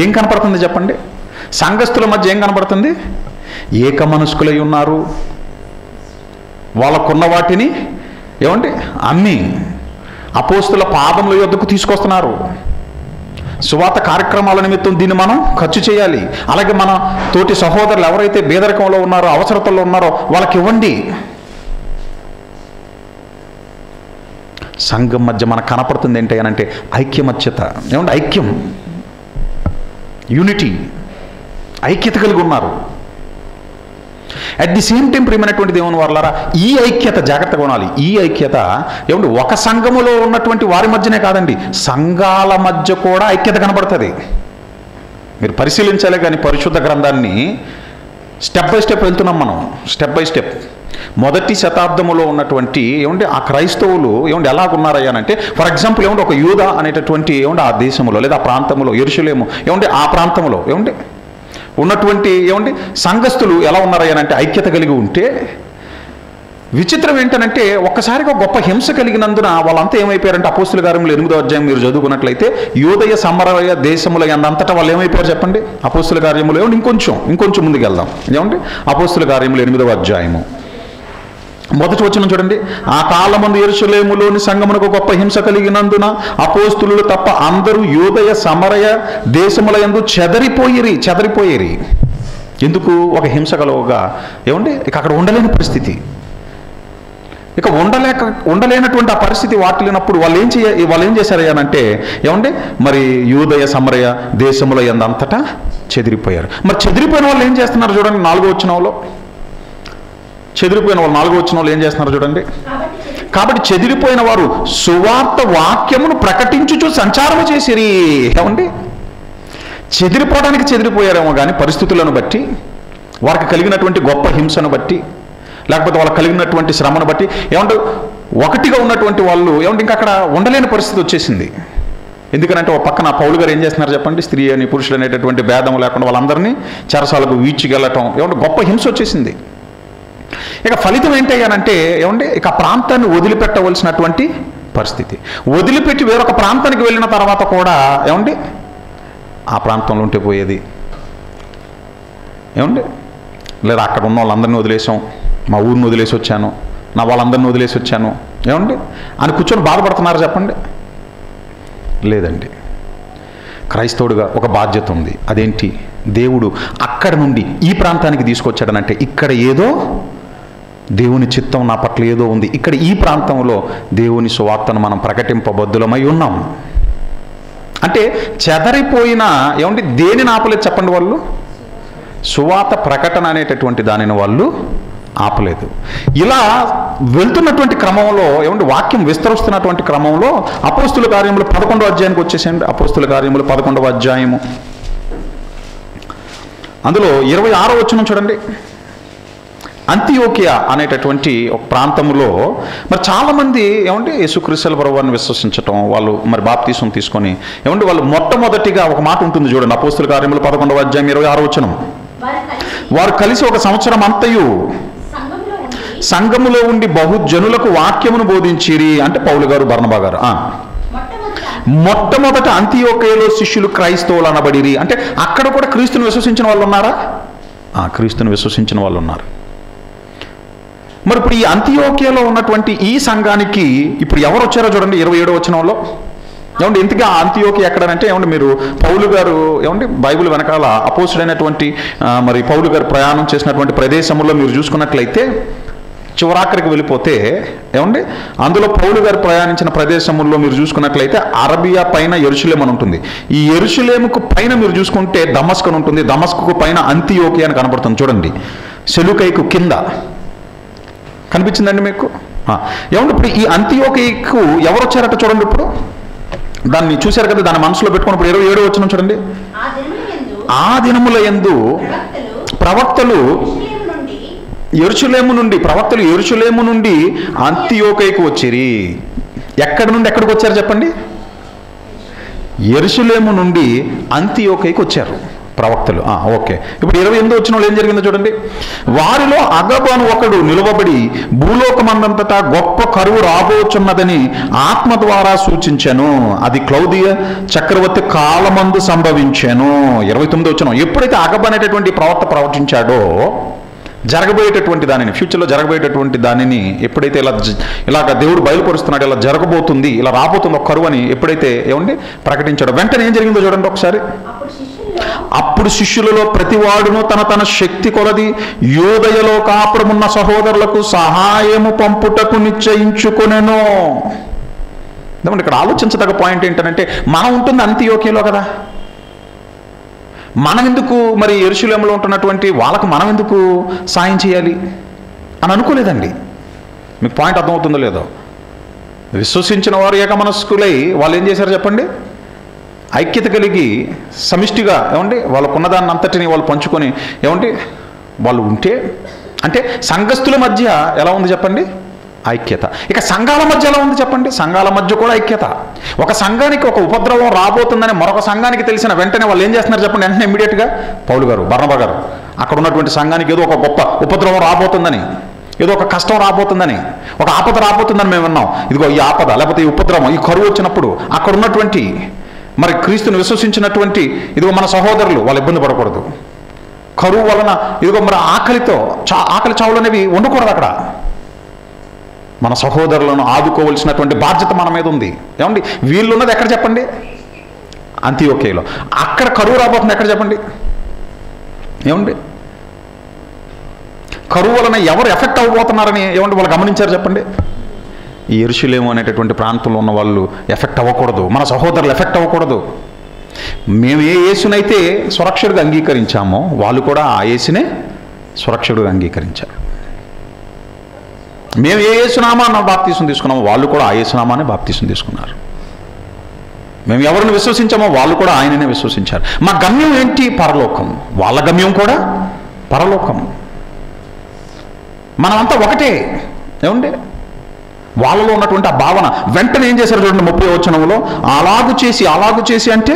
ఏం కనపడుతుంది చెప్పండి? సంఘస్థుల మధ్య ఏం కనపడుతుంది? ఏక మనస్కులై ఉన్నారు. వాళ్ళకున్న వాటిని ఏమంటే అమ్మి అపోస్తుల పాదముల యొద్దకు తీసుకొస్తున్నారు. సువార్త కార్యక్రమాల నిమిత్తం దీన్ని మనం ఖర్చు చేయాలి. అలాగే మన తోటి సహోదరులు ఎవరైతే పేదరికంలో ఉన్నారో, అవసరతల్లో ఉన్నారో వాళ్ళకి ఇవ్వండి. సంఘం మధ్య మనకు కనపడుతుంది ఏంటి అని అంటే ఐక్యమత్యత. ఏమంటే ఐక్యం, యూనిటీ, ఐక్యత కలిగి ఉన్నారు. అట్ ది సేమ్ టైం ప్రియమైనటువంటి దేవుని వారలారా, ఈ ఐక్యత జాగ్రత్తగా ఉండాలి. ఈ ఐక్యత ఏమంటే ఒక సంఘములో ఉన్నటువంటి వారి మధ్యనే కాదండి, సంఘాల మధ్య కూడా ఐక్యత కనబడుతుంది. మీరు పరిశీలించాలి కానీ పరిశుద్ధ గ్రంథాన్ని స్టెప్ బై స్టెప్ వెళ్తున్నాం మనం, స్టెప్ బై స్టెప్. మొదటి శతాబ్దములో ఉన్నటువంటి ఏమంటే ఆ క్రైస్తవులు ఏమంటే ఎలాగున్నారయ్యానంటే, ఫర్ ఎగ్జాంపుల్ ఏమంటే ఒక యూదా అనేటటువంటి ఏమంటే ఆ దేశంలో లేదా ఆ ప్రాంతంలో, యెరూషలేము ఏమంటే ఆ ప్రాంతంలో ఏమంటే ఉన్నటువంటి ఏమంటే సంఘస్థులు ఎలా ఉన్నారయ్యానంటే ఐక్యత కలిగి ఉంటే, విచిత్రం ఏంటనంటే ఒక్కసారిగా గొప్ప హింస కలిగినందున వాళ్ళంతా ఏమైపోయారంటే అపోస్తుల కార్యములు 8వ అధ్యాయం మీరు చదువుకున్నట్లయితే యూదయ సమరయ దేశముల అంతటా వాళ్ళు ఏమైపోయారు చెప్పండి? అపోస్తుల కార్యములు ఏమంటే ఇంకొంచెం ముందుకు వెళ్దాం. ఏమంటే అపోస్తుల కార్యములు 8వ అధ్యాయము మొదటి వచనం చూడండి. ఆ కాలమందు యెరూషలేములోని సంఘమునకు గొప్ప హింస కలిగినందున అపోస్తులు తప్ప అందరూ యూదయ సమరయ దేశముల యందు చెదరిపోయిరి. ఎందుకు? ఒక హింస కలవగా ఏమంటే ఇక అక్కడ ఉండలేని పరిస్థితి, ఇక ఉండలేనటువంటి ఆ పరిస్థితి వాటిల్లినప్పుడు వాళ్ళు ఏం చేశారయ్యానంటే ఏమంటే మరి యూదయ సమరయ దేశముల యందు అంతటా చెదిరిపోయారు. మరి చెదిరిపోయిన వాళ్ళు ఏం చేస్తున్నారు చూడండి, 4వ వచనంలో. చెదిరిపోయిన వాళ్ళు 4వ వచనంలో ఏం చేస్తున్నారు చూడండి. కాబట్టి చెదిరిపోయిన వారు సువార్త వాక్యమును ప్రకటించుచు సంచారము చేసిరి. ఏమండి, చెదిరిపోయారేమో కానీ పరిస్థితులను బట్టి, వారికి కలిగినటువంటి గొప్ప హింసను బట్టి, లేకపోతే వాళ్ళకి కలిగినటువంటి శ్రమను బట్టి ఏమంటే ఒకటిగా ఉన్నటువంటి వాళ్ళు ఏమంటే ఇంకా అక్కడ ఉండలేని పరిస్థితి వచ్చేసింది. ఎందుకనంటే ఒక పక్కన పౌలు గారు ఏం చేస్తున్నారు చెప్పండి, స్త్రీ అని పురుషులు అనేటటువంటి భేదం లేకుండా వాళ్ళందరినీ చెరసాలకు వీడ్చికెళ్ళటం, ఏమంటే గొప్ప హింస వచ్చేసింది. ఇక ఫలితం ఏంటయ్యానంటే ఏమంటే ఇక ఆ ప్రాంతాన్ని వదిలిపెట్టవలసినటువంటి పరిస్థితి. వదిలిపెట్టి వేరొక ప్రాంతానికి వెళ్ళిన తర్వాత కూడా ఏమండి ఆ ప్రాంతంలో ఉంటే పోయేది. ఏమండి లేదా అక్కడ ఉన్న వాళ్ళందరినీ వదిలేసాం, మా ఊరిని వదిలేసి వచ్చాను, నా వాళ్ళందరినీ వదిలేసి వచ్చాను ఏమండి అని కూర్చొని బాధపడుతున్నారు చెప్పండి? లేదండి. క్రైస్తవుడిగా ఒక బాధ్యత ఉంది. అదేంటి? దేవుడు అక్కడ నుండి ఈ ప్రాంతానికి తీసుకొచ్చాడనంటే ఇక్కడ ఏదో దేవుని చిత్తం నా పట్ల ఏదో ఉంది, ఇక్కడ ఈ ప్రాంతంలో దేవుని సువార్తను మనం ప్రకటింపబద్దులమై ఉన్నాం. అంటే చెదరిపోయిన ఏమంటే దేనిని ఆపలేదు చెప్పండి వాళ్ళు? సువార్త ప్రకటన అనేటటువంటి దానిని వాళ్ళు ఆపలేదు. ఇలా వెళ్తున్నటువంటి క్రమంలో ఏమంటే వాక్యం విస్తరిస్తున్నటువంటి క్రమంలో అపోస్తుల కార్యములు 11వ అధ్యాయానికి వచ్చేసేయండి. అపోస్తుల కార్యములు 11వ అధ్యాయము అందులో 26వ వచనం చూడండి. అంతియోకియా అనేటటువంటి ఒక ప్రాంతంలో మరి చాలామంది ఏమంటే యేసుక్రీస్తు ప్రభువుని విశ్వసించటం, వాళ్ళు మరి బాప్తీసం తీసుకొని ఏమంటే వాళ్ళు మొట్టమొదటిగా ఒక మాట ఉంటుంది చూడండి. అపోస్తుల కార్యములు 11వ అధ్యాయం 26వ వచనం. వారు కలిసి ఒక సంవత్సరం అంతయు సంఘములో ఉండి బహుజనులకు వాక్యమును బోధించిరి. అంటే పౌలు గారు, బర్నబా గారు. మొట్టమొదట అంతియోకియాలో శిష్యులు క్రైస్తవులు అనబడిరి. అంటే అక్కడ కూడా క్రీస్తుని విశ్వసించిన వాళ్ళు ఉన్నారా? క్రీస్తుని విశ్వసించిన వాళ్ళు ఉన్నారు. మరి ఇప్పుడు ఈ అంతియోకియాలో ఉన్నటువంటి ఈ సంఘానికి ఇప్పుడు ఎవరు వచ్చారో చూడండి 27వ వచనంలో. ఏమంటే ఇంతగా అంతియోకియా ఎక్కడనంటే ఏమంటే మీరు పౌలు గారు ఏమంటే బైబిల్ వెనకాల అపోస్తుడైనటువంటి మరి పౌలు గారు ప్రయాణం చేసినటువంటి ప్రదేశంలో మీరు చూసుకున్నట్లయితే చివరాఖరికి వెళ్ళిపోతే ఏమండి అందులో పౌలు గారు ప్రయాణించిన ప్రదేశంలో మీరు చూసుకున్నట్లయితే అరబియా పైన యెరూషలేము అని ఉంటుంది. ఈ యెరూషలేముకు పైన మీరు చూసుకుంటే దమస్కు అని ఉంటుంది. దమస్కు పైన అంతియోకియా అని కనబడుతుంది చూడండి. సెలుకైకు కింద కనిపించిందండి మీకు? ఏమంటే ఇప్పుడు ఈ అంతియోకియాకు ఎవరు వచ్చారట చూడండి. ఇప్పుడు దాన్ని చూశారు కదా, దాన్ని మనసులో పెట్టుకుని ఇప్పుడు 27వ వచనం చూడండి. ఆ దినముల యందు ప్రవక్తలు యెరూషలేము నుండి అంతియోకియాకు వచ్చిరి. ఎక్కడి నుండి ఎక్కడికి వచ్చారు చెప్పండి? యెరూషలేము నుండి అంతియోకియాకు వచ్చారు ప్రవక్తలు. ఓకే. ఇప్పుడు 28వ వచనంలో ఏం జరిగిందో చూడండి. వారిలో అగబు అని ఒకడు నిలువబడి భూలోకమందంతటా గొప్ప కరువు రాబోచున్నదని ఆత్మ ద్వారా సూచించాను. అది క్లౌదియ చక్రవర్తి కాలమందు సంభవించాను. 29వ వచనం. ఎప్పుడైతే అగబు అనేటటువంటి ప్రవక్త ప్రవచించాడో జరగబోయేటటువంటి దానిని, ఫ్యూచర్లో జరగబోయేటటువంటి దానిని ఎప్పుడైతే ఇలాగ దేవుడు బయలుపరుస్తున్నాడు, ఇలా జరగబోతుంది, ఇలా రాబోతుంది ఒక కరువు అని ఎప్పుడైతే ఏమండి ప్రకటించాడో వెంటనే ఏం జరిగిందో చూడండి ఒకసారి. అప్పుడు శిష్యులలో ప్రతివాడును తన శక్తి కొలది యూదయలో కాపురమున్న సహోదరులకు సహాయము పంపుటకు నిశ్చయించుకొనెను. ఎందుకంటే ఇక్కడ ఆలోచించదగ్గ పాయింట్ ఏంటంటే మనం ఉంటుంది అంతియోక్యలో కదా, మనం ఎందుకు మరి యెరూషలేములో ఉంటున్నటువంటి వాళ్ళకు మనం ఎందుకు సాయం చేయాలి అని అనుకోలేదండి. మీకు పాయింట్ అర్థమవుతుందో లేదో? విశ్వసించిన వారు ఏకమనస్కులై వాళ్ళు ఏం చేశారు చెప్పండి? ఐక్యత కలిగి సమిష్టిగా ఏమండి వాళ్ళకున్నదాన్ని అంతటిని వాళ్ళు పంచుకొని ఏమండి వాళ్ళు ఉంటే, అంటే సంఘస్థుల మధ్య ఎలా ఉంది చెప్పండి? ఐక్యత. ఇక సంఘాల మధ్య ఎలా ఉంది చెప్పండి? సంఘాల మధ్య కూడా ఐక్యత. ఒక సంఘానికి ఒక ఉపద్రవం రాబోతుందని మరొక సంఘానికి తెలిసిన వెంటనే వాళ్ళు ఏం చేస్తున్నారు చెప్పండి? వెంటనే ఇమ్మీడియట్గా పౌలు గారు, బర్నబా గారు అక్కడ ఉన్నటువంటి సంఘానికి ఏదో ఒక గొప్ప ఉపద్రవం రాబోతుందని, ఏదో ఒక కష్టం రాబోతుందని, ఒక ఆపద రాబోతుందని మేము విన్నాం. ఇదిగో ఈ ఆపద లేకపోతే ఈ ఉపద్రవం, ఈ కరువు వచ్చినప్పుడు అక్కడ ఉన్నటువంటి మరి క్రీస్తుని విశ్వసించినటువంటి ఇదిగో మన సహోదరులు వాళ్ళు ఇబ్బంది పడకూడదు. కరువు వలన ఇదిగో మరి ఆకలి చావులు అనేవి ఉండకూడదు. అక్కడ మన సహోదరులను ఆదుకోవలసినటువంటి బాధ్యత మన మీద ఉంది. ఏమండి వీళ్ళు ఉన్నది ఎక్కడ చెప్పండి? అంతియోక్యలో. అక్కడ కరువు రాబోతుంది ఎక్కడ చెప్పండి? ఏమండి కరువు వలన ఎవరు ఎఫెక్ట్ అవ్వబోతున్నారని ఏమంటే వాళ్ళు గమనించారు చెప్పండి? ఈ యెరూషలేము అనేటటువంటి ప్రాంతంలో ఉన్న వాళ్ళు ఎఫెక్ట్ అవ్వకూడదు, మన సహోదరులు ఎఫెక్ట్ అవ్వకూడదు. మేము ఏ యేసునైతే సురక్షకుడిగా అంగీకరించామో వాళ్ళు కూడా ఆ యేసునే సురక్షకుడిగా అంగీకరించారు. మేము ఏ యేసునామాన్ని బాప్తీసం తీసుకున్నామో వాళ్ళు కూడా ఆ యేసునామాన్ని బాప్తీసం తీసుకున్నారు. మేము ఎవరిని విశ్వసించామో వాళ్ళు కూడా ఆయననే విశ్వసించారు. మా గమ్యం ఏంటి? పరలోకం. వాళ్ళ గమ్యం కూడా పరలోకం. మనమంతా ఒకటే. ఏమండి వాళ్ళలో ఉన్నటువంటి ఆ భావన వెంటనే ఏం చేశారు చూడండి 30వ వచనంలో, అలాగు చేసి అంటే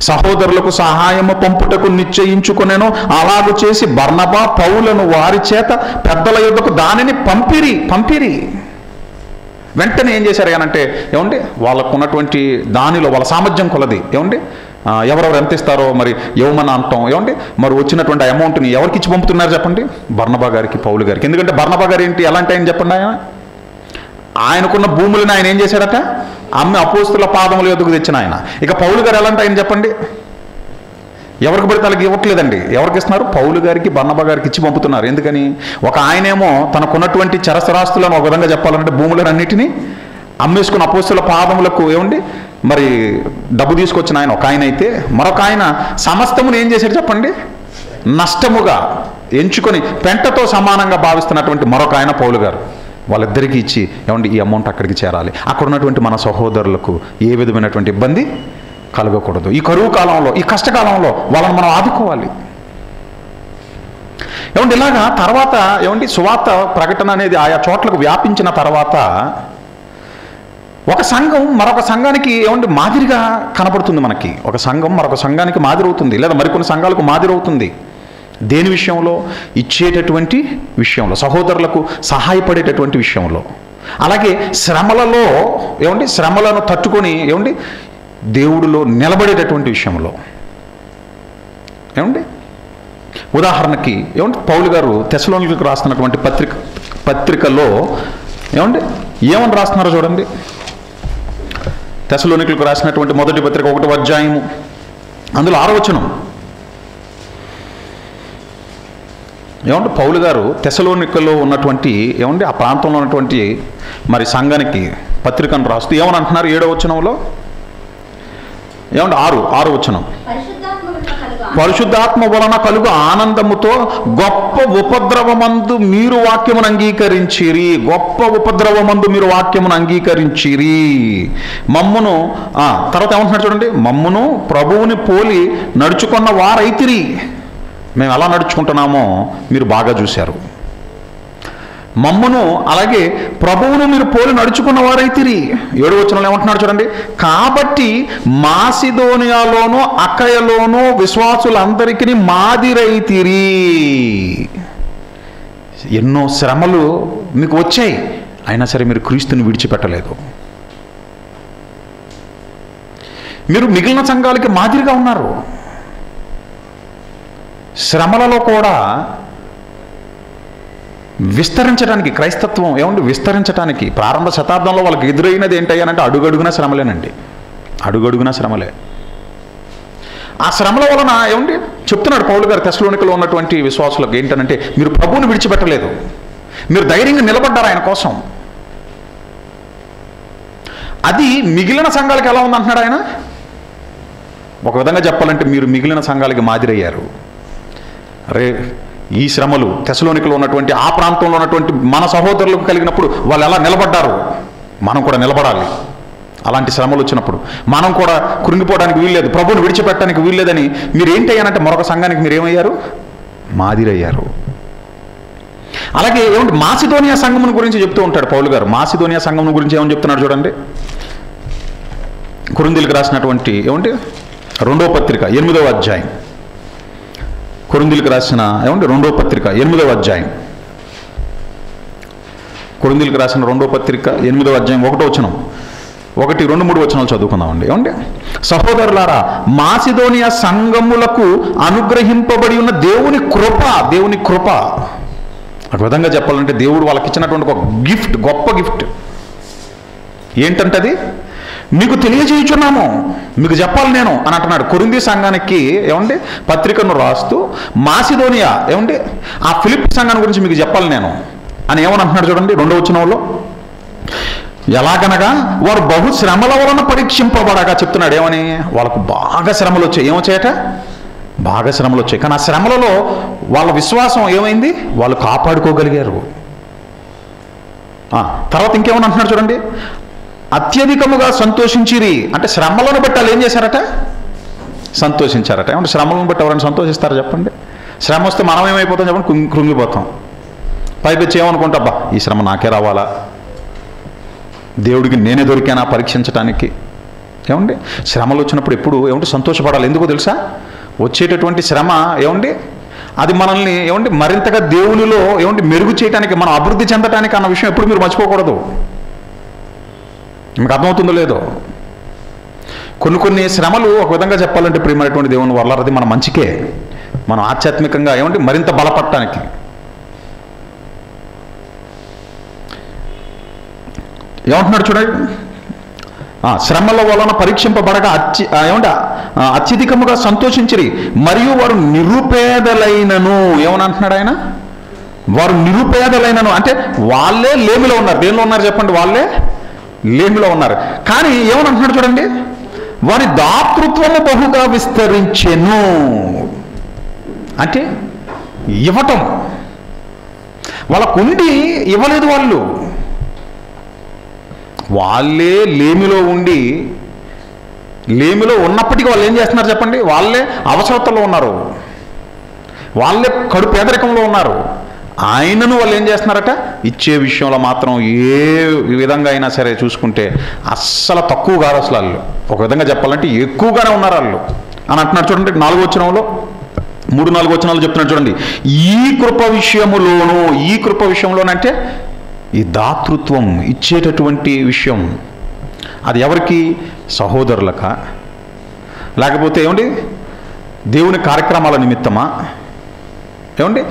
సహోదరులకు సహాయము పంపుటకు నిశ్చయించుకొనెను. అలాగు చేసి బర్నబా పౌలను వారి చేత పెద్దల యొద్దకు దానిని పంపిరి. వెంటనే ఏం చేశారు అనంటే ఏమండి వాళ్ళకు ఉన్నటువంటి దానిలో వాళ్ళ సామర్థ్యం కొలది ఏమండి ఎవరెవరు ఎంత ఇస్తారో మరి ఇవ్వమని అంటాం. ఏమండి మరి వచ్చినటువంటి అమౌంట్ని ఎవరికి ఇచ్చి పంపుతున్నారు చెప్పండి? బర్నబా గారికి, పౌలు గారికి. ఎందుకంటే బర్నబా గారు ఏంటి ఎలాంటి ఆయన చెప్పండి? ఆయనకున్న భూములను ఆయన ఏం చేశాడట? అమ్మి అపోస్తుల పాదముల యొద్దకు తెచ్చిన ఆయన. ఇక పౌలు గారు ఎలాంటి ఆయన చెప్పండి? ఎవరికి పడితే వాళ్ళకి ఇవ్వట్లేదండి. ఎవరికి ఇస్తున్నారు? పౌలు గారికి, బర్నబా గారికి ఇచ్చి పంపుతున్నారు. ఎందుకని? ఒక ఆయనేమో తనకున్నటువంటి చరసరాస్తులను ఒక విధంగా చెప్పాలంటే భూములను అన్నిటినీ అమ్మేసుకున్న అపోస్తుల పాదములకు ఏమండి మరి డబ్బు తీసుకొచ్చిన ఆయన ఒక ఆయన అయితే, మరొక ఆయన సమస్తమును ఏం చేశాడు చెప్పండి? నష్టముగా ఎంచుకొని పెంటతో సమానంగా భావిస్తున్నటువంటి మరొక ఆయన పౌలు గారు. వాళ్ళిద్దరికీ ఇచ్చి ఏమండి ఈ అమౌంట్ అక్కడికి చేరాలి, అక్కడ ఉన్నటువంటి మన సహోదరులకు ఏ విధమైనటువంటి ఇబ్బంది కలగకూడదు. ఈ కరువు కాలంలో, ఈ కష్టకాలంలో వాళ్ళని మనం ఆదుకోవాలి. ఏమండి ఇలాగా తర్వాత ఏమండి సువార్త ప్రకటన అనేది ఆయా చోట్లకు వ్యాపించిన తర్వాత ఒక సంఘం మరొక సంఘానికి ఏమండి మాదిరిగా కనపడుతుంది. మనకి ఒక సంఘం మరొక సంఘానికి మాదిరి అవుతుంది, లేదా మరికొన్ని సంఘాలకు మాదిరి అవుతుంది. దేని విషయంలో? ఇచ్చేటటువంటి విషయంలో, సహోదరులకు సహాయపడేటటువంటి విషయంలో. అలాగే శ్రమలలో ఏమండి శ్రమలను తట్టుకొని ఏమండి దేవుడిలో నిలబడేటటువంటి విషయంలో. ఏమండి ఉదాహరణకి ఏమంటే పౌలు గారు తెస్సలోనికీయులకు రాస్తున్నటువంటి పత్రికలో ఏమండి ఏమని రాస్తున్నారో చూడండి. తెస్సలోనికీయులకు రాసినటువంటి మొదటి పత్రిక 1వ అధ్యాయము అందులో 6వ వచనం. ఏమంటే పౌలు గారు తెస్సలోనికలో ఉన్నటువంటి ఏమండి ఆ ప్రాంతంలో ఉన్నటువంటి మరి సంఘానికి పత్రికను రాస్తూ ఏమని అంటున్నారు? 7వ వచనంలో ఏమంటే 6వ వచనం, పరిశుద్ధాత్మ వలన కలుగు ఆనందముతో గొప్ప ఉపద్రవమందు మీరు వాక్యమును అంగీకరించిరి. గొప్ప ఉపద్రవమందు మీరు వాక్యమును అంగీకరించిరి. మమ్మును తర్వాత ఏమంటున్నాడు చూడండి, మమ్మును ప్రభువుని పోలి నడుచుకున్న వారైతిరి. మేము ఎలా నడుచుకుంటున్నామో మీరు బాగా చూశారు. మమ్మును అలాగే ప్రభువును మీరు పోలి నడుచుకున్న వారైతిరి. 7వ వచనంలో ఏమంటున్నాడు చూడండి, కాబట్టి మాసిదోనియాలోను అకయలోను విశ్వాసులందరికీ మాదిరైతిరి. ఎన్నో శ్రమలు మీకు వచ్చాయి, అయినా సరే మీరు క్రీస్తుని విడిచిపెట్టలేదు. మీరు మిగిలిన సంఘాలకి మాదిరిగా ఉన్నారు. శ్రమలలో కూడా విస్తరించడానికి క్రైస్తత్వం ఏమండి విస్తరించడానికి ప్రారంభ శతాబ్దంలో వాళ్ళకి ఎదురైనది ఏంటయ్యానంటే అడుగడుగున శ్రమలేనండి. అడుగడుగున శ్రమలే. ఆ శ్రమల వలన ఏమండి చెప్తున్నాడు పౌలు గారు తెస్సలోనికలో ఉన్నటువంటి విశ్వాసులకు ఏంటనంటే మీరు ప్రభువుని విడిచిపెట్టలేదు, మీరు ధైర్యంగా నిలబడ్డారు ఆయన కోసం. అది మిగిలిన సంఘాలకు ఎలా ఉందంటున్నాడు ఆయన? ఒక విధంగా చెప్పాలంటే మీరు మిగిలిన సంఘాలకి మాదిరయ్యారు. అరే, ఈ శ్రమలు తెస్సలోనికలో ఉన్నటువంటి ఆ ప్రాంతంలో ఉన్నటువంటి మన సహోదరులకు కలిగినప్పుడు వాళ్ళు ఎలా నిలబడ్డారు, మనం కూడా నిలబడాలి. అలాంటి శ్రమలు వచ్చినప్పుడు మనం కూడా కృంగిపోవడానికి వీల్లేదు, ప్రభువుని విడిచిపెట్టడానికి వీల్లేదని మీరు ఏంటయ్యానంటే మరొక సంఘానికి మీరు ఏమయ్యారు? మాదిరయ్యారు. అలాగే ఏమంటే మాసిదోనియా సంఘం గురించి చెప్తూ ఉంటాడు పౌలు గారు. మాసిదోనియా సంఘం గురించి ఏమని చెప్తున్నాడు చూడండి. కొరింథీయులకు రాసినటువంటి ఏమంటే 2వ పత్రిక 8వ అధ్యాయం. కొరింథీయులకు రాసిన ఏమంటే 2వ పత్రిక 8వ అధ్యాయం. కొరింథీయులకు రాసిన 2వ పత్రిక 8వ అధ్యాయం 1వ వచనం, 1, 2, 3 వచనాలు చదువుకుందామండి. ఏమండి? సహోదరులారా, మాసిదోనియా సంఘములకు అనుగ్రహింపబడి ఉన్న దేవుని కృప ఒక విధంగా చెప్పాలంటే దేవుడు వాళ్ళకి ఇచ్చినటువంటి ఒక గిఫ్ట్, గొప్ప గిఫ్ట్ ఏంటంటే అది మీకు తెలియజేయుచున్నాము, మీకు చెప్పాలి నేను అని అంటున్నాడు. కొరింథీ సంఘానికి ఏమండి పత్రికను రాస్తూ మాసిదోనియా ఏమండి ఆ ఫిలిప్పీ సంఘాన్ని గురించి మీకు చెప్పాలి నేను అని ఏమని అంటున్నాడు చూడండి 2వ వచనంలో. ఎలాగనగా వారు బహు శ్రమల వలన పరీక్షింపబడగా చెప్తున్నాడు. ఏమని? వాళ్ళకు బాగా శ్రమలు వచ్చాయి. ఏమొచ్చాయట? బాగా శ్రమలు వచ్చాయి. కానీ ఆ శ్రమలలో వాళ్ళ విశ్వాసం ఏమైంది? వాళ్ళు కాపాడుకోగలిగారు. తర్వాత ఇంకేమని అంటున్నాడు చూడండి. అత్యధికముగా సంతోషించిరి అంటే శ్రమలను బట్టి వాళ్ళు ఏం చేశారట? సంతోషించారట. ఏమంటే శ్రమలను బట్టి ఎవరైనా సంతోషిస్తారా చెప్పండి? శ్రమ వస్తే మనం ఏమైపోతాం చెప్పండి? కృంగిపోతాం. పైపెచ్చి ఏమనుకుంటా, అబ్బా ఈ శ్రమ నాకే రావాలా, దేవుడికి నేనే దొరికానా పరీక్షించడానికి. ఏమండి? శ్రమలు వచ్చినప్పుడు ఎప్పుడు ఏమంటే సంతోషపడాలి. ఎందుకో తెలుసా? వచ్చేటటువంటి శ్రమ ఏమండి అది మనల్ని ఏమండి మరింతగా దేవునిలో ఏమండి మెరుగు చేయడానికి, మనం అభివృద్ధి చెందడానికి అన్న విషయం ఎప్పుడు మీరు మర్చిపోకూడదు. మీకు అర్థమవుతుందో లేదో? కొన్ని శ్రమలు ఒక విధంగా చెప్పాలంటే ప్రియమైనటువంటి దేవుని వల్ల మన మంచికే, మనం ఆధ్యాత్మికంగా ఏమంటే మరింత బలపడటానికి. ఏమంటున్నాడు చూడండి. శ్రమల వలన పరీక్షింపబడగా ఏమంటే అత్యధికముగా సంతోషించిరి మరియు వారు నిరుపేదలైనను. ఏమని అంటున్నాడు ఆయన? వారు నిరుపేదలైనను అంటే వాళ్ళే లేమిలో ఉన్నారు. దేనిలో ఉన్నారు చెప్పండి? వాళ్ళే లేమిలో ఉన్నారు. కానీ ఏమని అంటున్నాడు చూడండి. వారి దాతృత్వము బహుగా విస్తరించెను అంటే ఇవ్వటం. వాళ్ళకుండి ఇవ్వలేదు. వాళ్ళే లేమిలో ఉండి, లేమిలో ఉన్నప్పటికీ వాళ్ళు ఏం చేస్తున్నారు చెప్పండి? వాళ్ళే అవసరతలో ఉన్నారు, వాళ్ళే కడు పేదరికంలో ఉన్నారు. ఆయనను వాళ్ళు ఏం చేస్తున్నారట? ఇచ్చే విషయంలో మాత్రం ఏ విధంగా అయినా సరే చూసుకుంటే అస్సలు తక్కువ కాదు. అసలు వాళ్ళు ఒక విధంగా చెప్పాలంటే ఎక్కువగానే ఉన్నారు వాళ్ళు అని అంటున్నాడు చూడండి. 4వ వచనంలో 3-4 వచనాలు చెప్తున్నాడు చూడండి. ఈ కృప విషయంలోనంటే ఈ దాతృత్వం ఇచ్చేటటువంటి విషయం అది ఎవరికి? సహోదరులక, లేకపోతే ఏమండి దేవుని కార్యక్రమాల నిమిత్తమా? ఏమండి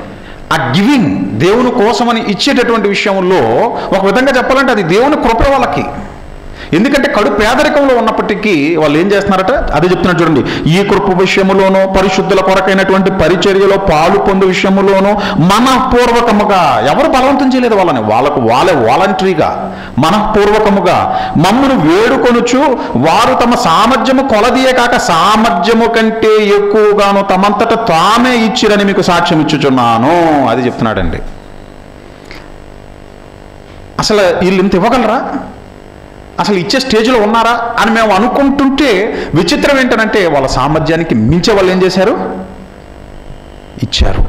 ఆ గివింగ్ దేవుని కోసమని ఇచ్చేటటువంటి విషయంలో ఒక విధంగా చెప్పాలంటే అది దేవుని కృప వాళ్ళకి. ఎందుకంటే కడు పేదరికంలో ఉన్నప్పటికీ వాళ్ళు ఏం చేస్తున్నారట? అదే చెప్తున్నారు చూడండి. ఈ కృప విషయములోనూ పరిశుద్ధుల కొరకైనటువంటి పరిచర్యలో పాలు పొందు విషయములోనూ మనఃపూర్వకముగా, ఎవరు బలవంతం చేయలేదు వాళ్ళని, వాళ్ళే వాలంటరీగా మనఃపూర్వకముగా మమ్మును వేడుకొనుచు వారు తమ సామర్థ్యము కొలదియే కాక సామర్థ్యము కంటే ఎక్కువగాను తమంతట తామే ఇచ్చిరని మీకు సాక్ష్యం ఇచ్చుచున్నాను. అది చెప్తున్నాడండి. అసలు వీళ్ళు ఇంత ఇవ్వగలరా? అసలు ఇచ్చే స్టేజ్లో ఉన్నారా అని మేము అనుకుంటుంటే విచిత్రం ఏంటంటే వాళ్ళ సామర్థ్యానికి మించే వాళ్ళు ఏం చేశారు? ఇచ్చారు.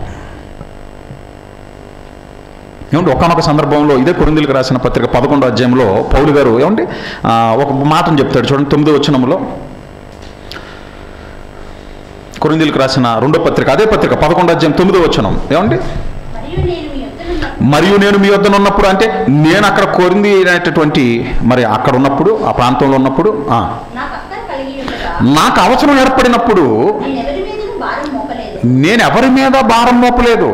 ఏమంటే ఒకానొక సందర్భంలో ఇదే కొరింథీయులకు రాసిన పత్రిక 11వ అధ్యాయంలో పౌలు గారు ఏమంటే ఒక మాటను చెప్తాడు చూడండి. 9వ వచనంలో కొరింథీయులకు రాసిన 2వ పత్రిక, అదే పత్రిక 11వ అధ్యాయం 9వ వచనం. ఏమండి? మరియు నేను మీ వద్ద ఉన్నప్పుడు అంటే నేను అక్కడ కొరింథీ అనేటటువంటి మరి అక్కడ ఉన్నప్పుడు ఆ ప్రాంతంలో ఉన్నప్పుడు నాకు అవసరం ఏర్పడినప్పుడు నేను ఎవరి మీద భారం మోపలేదు.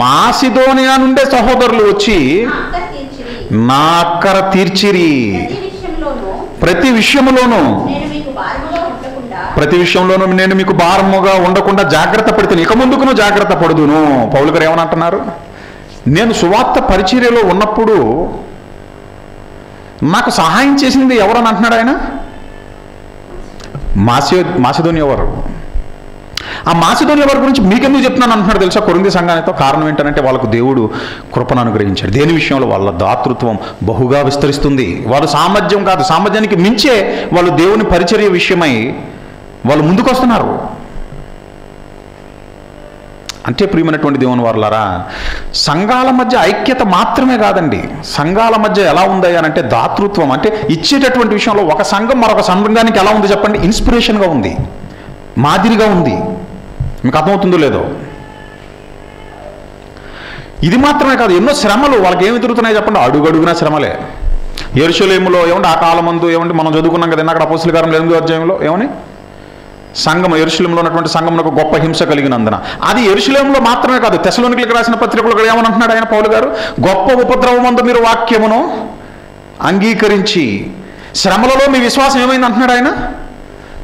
మాసిదోనియా నుండే సహోదరులు వచ్చి నా అక్కర తీర్చిరి. ప్రతి విషయములోనూ నేను మీకు భారముగా ఉండకుండా జాగ్రత్త పడుతును, ఇక ముందుకును జాగ్రత్త పడుదును. పౌలు గారు ఏమని అంటున్నారు? నేను సువార్త పరిచర్యలో ఉన్నప్పుడు నాకు సహాయం చేసింది ఎవరని అంటున్నాడు ఆయన? మాసిదోనియా వారు. ఆ మాసిదోనియా వారి గురించి మీకెందుకు చెప్తున్నాను అంటున్నాడు తెలుసా కొరింథీ సంఘానితో? కారణం ఏంటంటే వాళ్ళకు దేవుడు కృపను అనుగ్రహించాడు. దేని విషయంలో? వాళ్ళ దాతృత్వం బహుగా విస్తరిస్తుంది. వాళ్ళు సామర్థ్యం కాదు, సామర్థ్యానికి మించే వాళ్ళు దేవుని పరిచర్య విషయమై వాళ్ళు ముందుకు వస్తున్నారు. అంటే ప్రియమైనటువంటి దేవుని వారలారా, సంఘాల మధ్య ఐక్యత మాత్రమే కాదండి, సంఘాల మధ్య ఎలా ఉంది అని అంటే దాతృత్వం, అంటే ఇచ్చేటటువంటి విషయంలో ఒక సంఘం మరొక సంఘానికి ఎలా ఉంది చెప్పండి? ఇన్స్పిరేషన్గా ఉంది, మాదిరిగా ఉంది. మీకు అర్థమవుతుందో లేదో? ఇది మాత్రమే కాదు, ఎన్నో శ్రమలు వాళ్ళకి ఏమి ఎదురుతున్నాయి చెప్పండి? అడుగడుగునా శ్రమలే. యెరూషలేములో ఏమంటే ఆ కాలమందు ఏమంటే మనం చదువుకున్నాం కదా అక్కడ అపోస్తలుల కార్యములు 8వ అధ్యాయంలో ఏమని? సంఘం, యెరూషలేములో ఉన్నటువంటి సంఘమునకు గొప్ప హింస కలిగినందున. అది యెరూషలేములో మాత్రమే కాదు, తెస్సలోనికీయులకు రాసిన పత్రికలో కూడా ఏమనంటున్నాడు ఆయన పౌలు గారు? గొప్ప ఉపద్రవమందు మీరు వాక్యమును అంగీకరించి శ్రమలలో మీ విశ్వాసం ఏమైంది అంటున్నాడు ఆయన?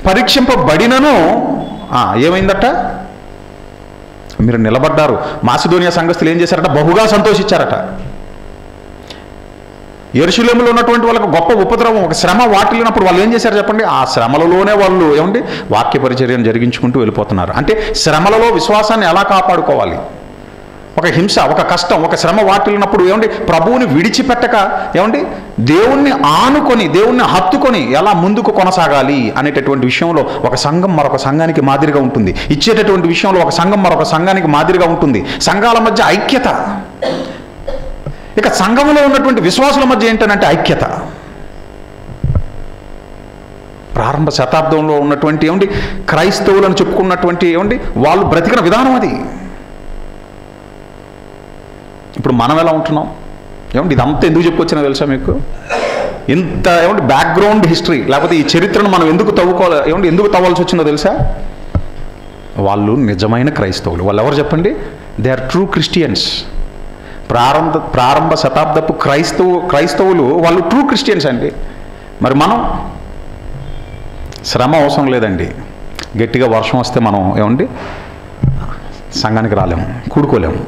పరీక్షింపబడినను ఏమైందట? మీరు నిలబడ్డారు. మాసిదోనియా సంఘస్థులు ఏం చేశారట? బహుగా సంతోషించారట. యెరూషలేములో ఉన్నటువంటి వాళ్ళకు గొప్ప ఉపద్రవం, ఒక శ్రమ వాటిల్లినప్పుడు వాళ్ళు ఏం చేశారు చెప్పండి? ఆ శ్రమలలోనే వాళ్ళు ఏమండి వాక్య పరిచర్యను జరిగించుకుంటూ వెళ్ళిపోతున్నారు. అంటే శ్రమలలో విశ్వాసాన్ని ఎలా కాపాడుకోవాలి? ఒక హింస, ఒక కష్టం, ఒక శ్రమ వాటిల్లినప్పుడు ఏమండి ప్రభువుని విడిచిపెట్టక ఏమండి దేవుణ్ణి ఆనుకొని, దేవుణ్ణి హత్తుకొని ఎలా ముందుకు కొనసాగాలి అనేటటువంటి విషయంలో ఒక సంఘం మరొక సంఘానికి మాదిరిగా ఉంటుంది. ఇచ్చేటటువంటి విషయంలో ఒక సంఘం మరొక సంఘానికి మాదిరిగా ఉంటుంది. సంఘాల మధ్య ఐక్యత. ఇక సంఘంలో ఉన్నటువంటి విశ్వాసుల మధ్య ఏంటంటే ఐక్యత. ప్రారంభ శతాబ్దంలో ఉన్నటువంటి ఏమండి క్రైస్తవులను చెప్పుకున్నటువంటి ఏమండి వాళ్ళు బ్రతికిన విధానం అది. ఇప్పుడు మనం ఎలా ఉంటున్నాం ఏమండి? ఇదంతా ఎందుకు చెప్పుకొచ్చినా తెలుసా మీకు? ఇంత ఏమంటే బ్యాక్గ్రౌండ్ హిస్టరీ, లేకపోతే ఈ చరిత్రను మనం ఎందుకు తవ్వుకోవాలి, ఏమంటే ఎందుకు తవ్వాల్సి వచ్చిందో తెలుసా? వాళ్ళు నిజమైన క్రైస్తవులు. వాళ్ళు ఎవరు చెప్పండి? They are true Christians. ప్రారంభ శతాబ్దపు క్రైస్తవులు వాళ్ళు ట్రూ క్రిస్టియన్స్ అండి. మరి మనం శ్రమ అవసరం లేదండి, గట్టిగా వర్షం వస్తే మనం ఏమండి సంఘానికి రాలేము, కూడుకోలేము.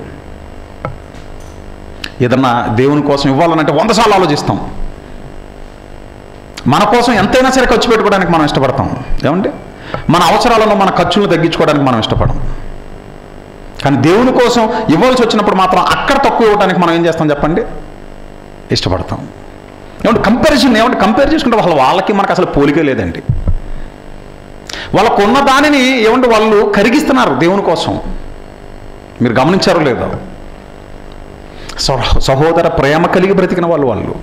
ఏదన్నా దేవుని కోసం ఇవ్వాలనంటే 100 సార్లు ఆలోచిస్తాం. మన కోసం ఎంతైనా సరే ఖర్చు పెట్టుకోవడానికి మనం ఇష్టపడతాం. ఏమండి మన అవసరాలను, మన ఖర్చులను తగ్గించుకోవడానికి మనం ఇష్టపడం. కానీ దేవుని కోసం ఇవ్వాల్సి వచ్చినప్పుడు మాత్రం అక్కడ తక్కువ ఇవ్వడానికి మనం ఏం చేస్తాం చెప్పండి? ఇష్టపడతాం. ఏమంటే కంపేర్ చేసుకుంటే వాళ్ళకి మనకు అసలు పోలికే లేదండి. వాళ్ళకున్న దానిని ఏమంటే వాళ్ళు కరిగిస్తున్నారు దేవుని కోసం. మీరు గమనించారో లేదో? సహోదర ప్రేమ కలిగి బ్రతికిన వాళ్ళు.